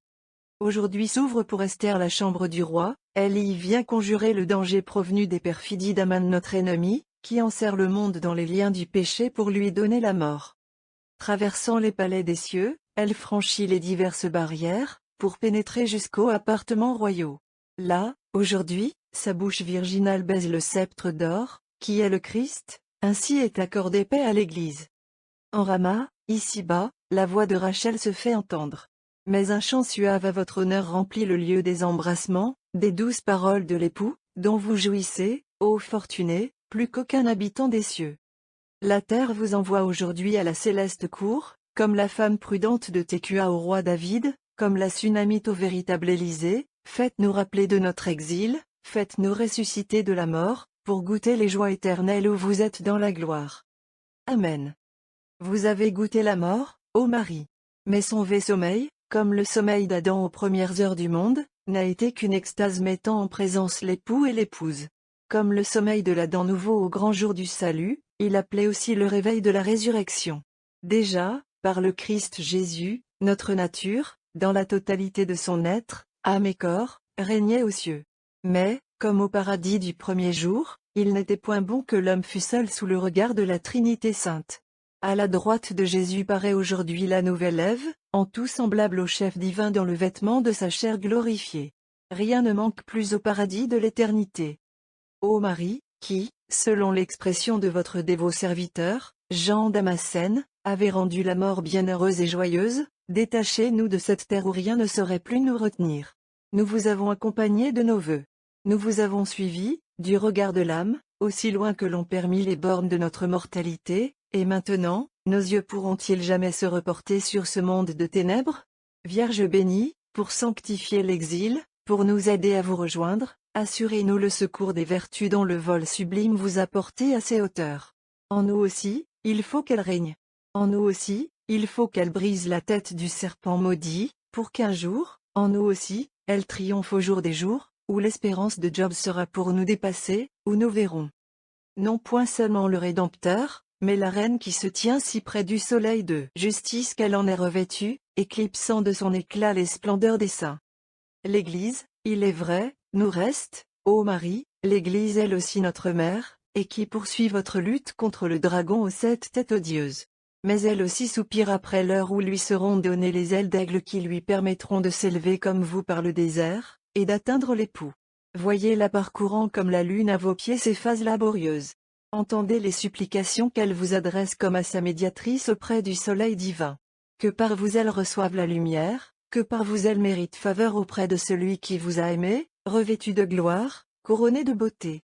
Aujourd'hui s'ouvre pour Esther la chambre du roi, elle y vient conjurer le danger provenu des perfidies d'Aman notre ennemi, qui enserre le monde dans les liens du péché pour lui donner la mort. Traversant les palais des cieux, elle franchit les diverses barrières, pour pénétrer jusqu'aux appartements royaux. Là, aujourd'hui, sa bouche virginale baise le sceptre d'or, qui est le Christ, ainsi est accordée paix à l'Église. En Rama, ici-bas, la voix de Rachel se fait entendre. Mais un chant suave à votre honneur remplit le lieu des embrassements, des douces paroles de l'époux, dont vous jouissez, ô fortunés, plus qu'aucun habitant des cieux. La terre vous envoie aujourd'hui à la céleste cour, comme la femme prudente de Técua au roi David, comme la Sunamite au véritable Élysée, faites-nous rappeler de notre exil, faites-nous ressusciter de la mort, pour goûter les joies éternelles où vous êtes dans la gloire. Amen. Vous avez goûté la mort, ô Marie. Mais son sommeil, comme le sommeil d'Adam aux premières heures du monde, n'a été qu'une extase mettant en présence l'époux et l'épouse. Comme le sommeil de l'Adam nouveau au grand jour du salut, il appelait aussi le réveil de la résurrection. Déjà, par le Christ Jésus, notre nature, dans la totalité de son être, âme et corps, régnait aux cieux. Mais, comme au paradis du premier jour, il n'était point bon que l'homme fût seul sous le regard de la Trinité sainte. À la droite de Jésus paraît aujourd'hui la nouvelle Ève, en tout semblable au chef divin dans le vêtement de sa chair glorifiée. Rien ne manque plus au paradis de l'éternité. Ô Marie, qui, selon l'expression de votre dévot serviteur, Jean Damascène, avez rendu la mort bienheureuse et joyeuse, détachez-nous de cette terre où rien ne saurait plus nous retenir. Nous vous avons accompagné de nos vœux. Nous vous avons suivi, du regard de l'âme, aussi loin que l'ont permis les bornes de notre mortalité, et maintenant, nos yeux pourront-ils jamais se reporter sur ce monde de ténèbres? Vierge bénie, pour sanctifier l'exil, pour nous aider à vous rejoindre, assurez-nous le secours des vertus dont le vol sublime vous a porté à ces hauteurs. En nous aussi, il faut qu'elle règne. En nous aussi, il faut qu'elle brise la tête du serpent maudit, pour qu'un jour, en nous aussi, elle triomphe au jour des jours, où l'espérance de Job sera pour nous dépassée, où nous verrons. Non point seulement le Rédempteur, mais la reine qui se tient si près du soleil de justice qu'elle en est revêtue, éclipsant de son éclat les splendeurs des saints. L'Église, il est vrai, nous reste, ô Marie, l'Église elle aussi notre mère, et qui poursuit votre lutte contre le dragon aux 7 têtes odieuses. Mais elle aussi soupire après l'heure où lui seront données les ailes d'aigle qui lui permettront de s'élever comme vous par le désert, et d'atteindre l'époux. Voyez-la parcourant comme la lune à vos pieds ses phases laborieuses. Entendez les supplications qu'elle vous adresse comme à sa médiatrice auprès du soleil divin. Que par vous elle reçoive la lumière, que par vous elle mérite faveur auprès de celui qui vous a aimé, revêtu de gloire, couronné de beauté.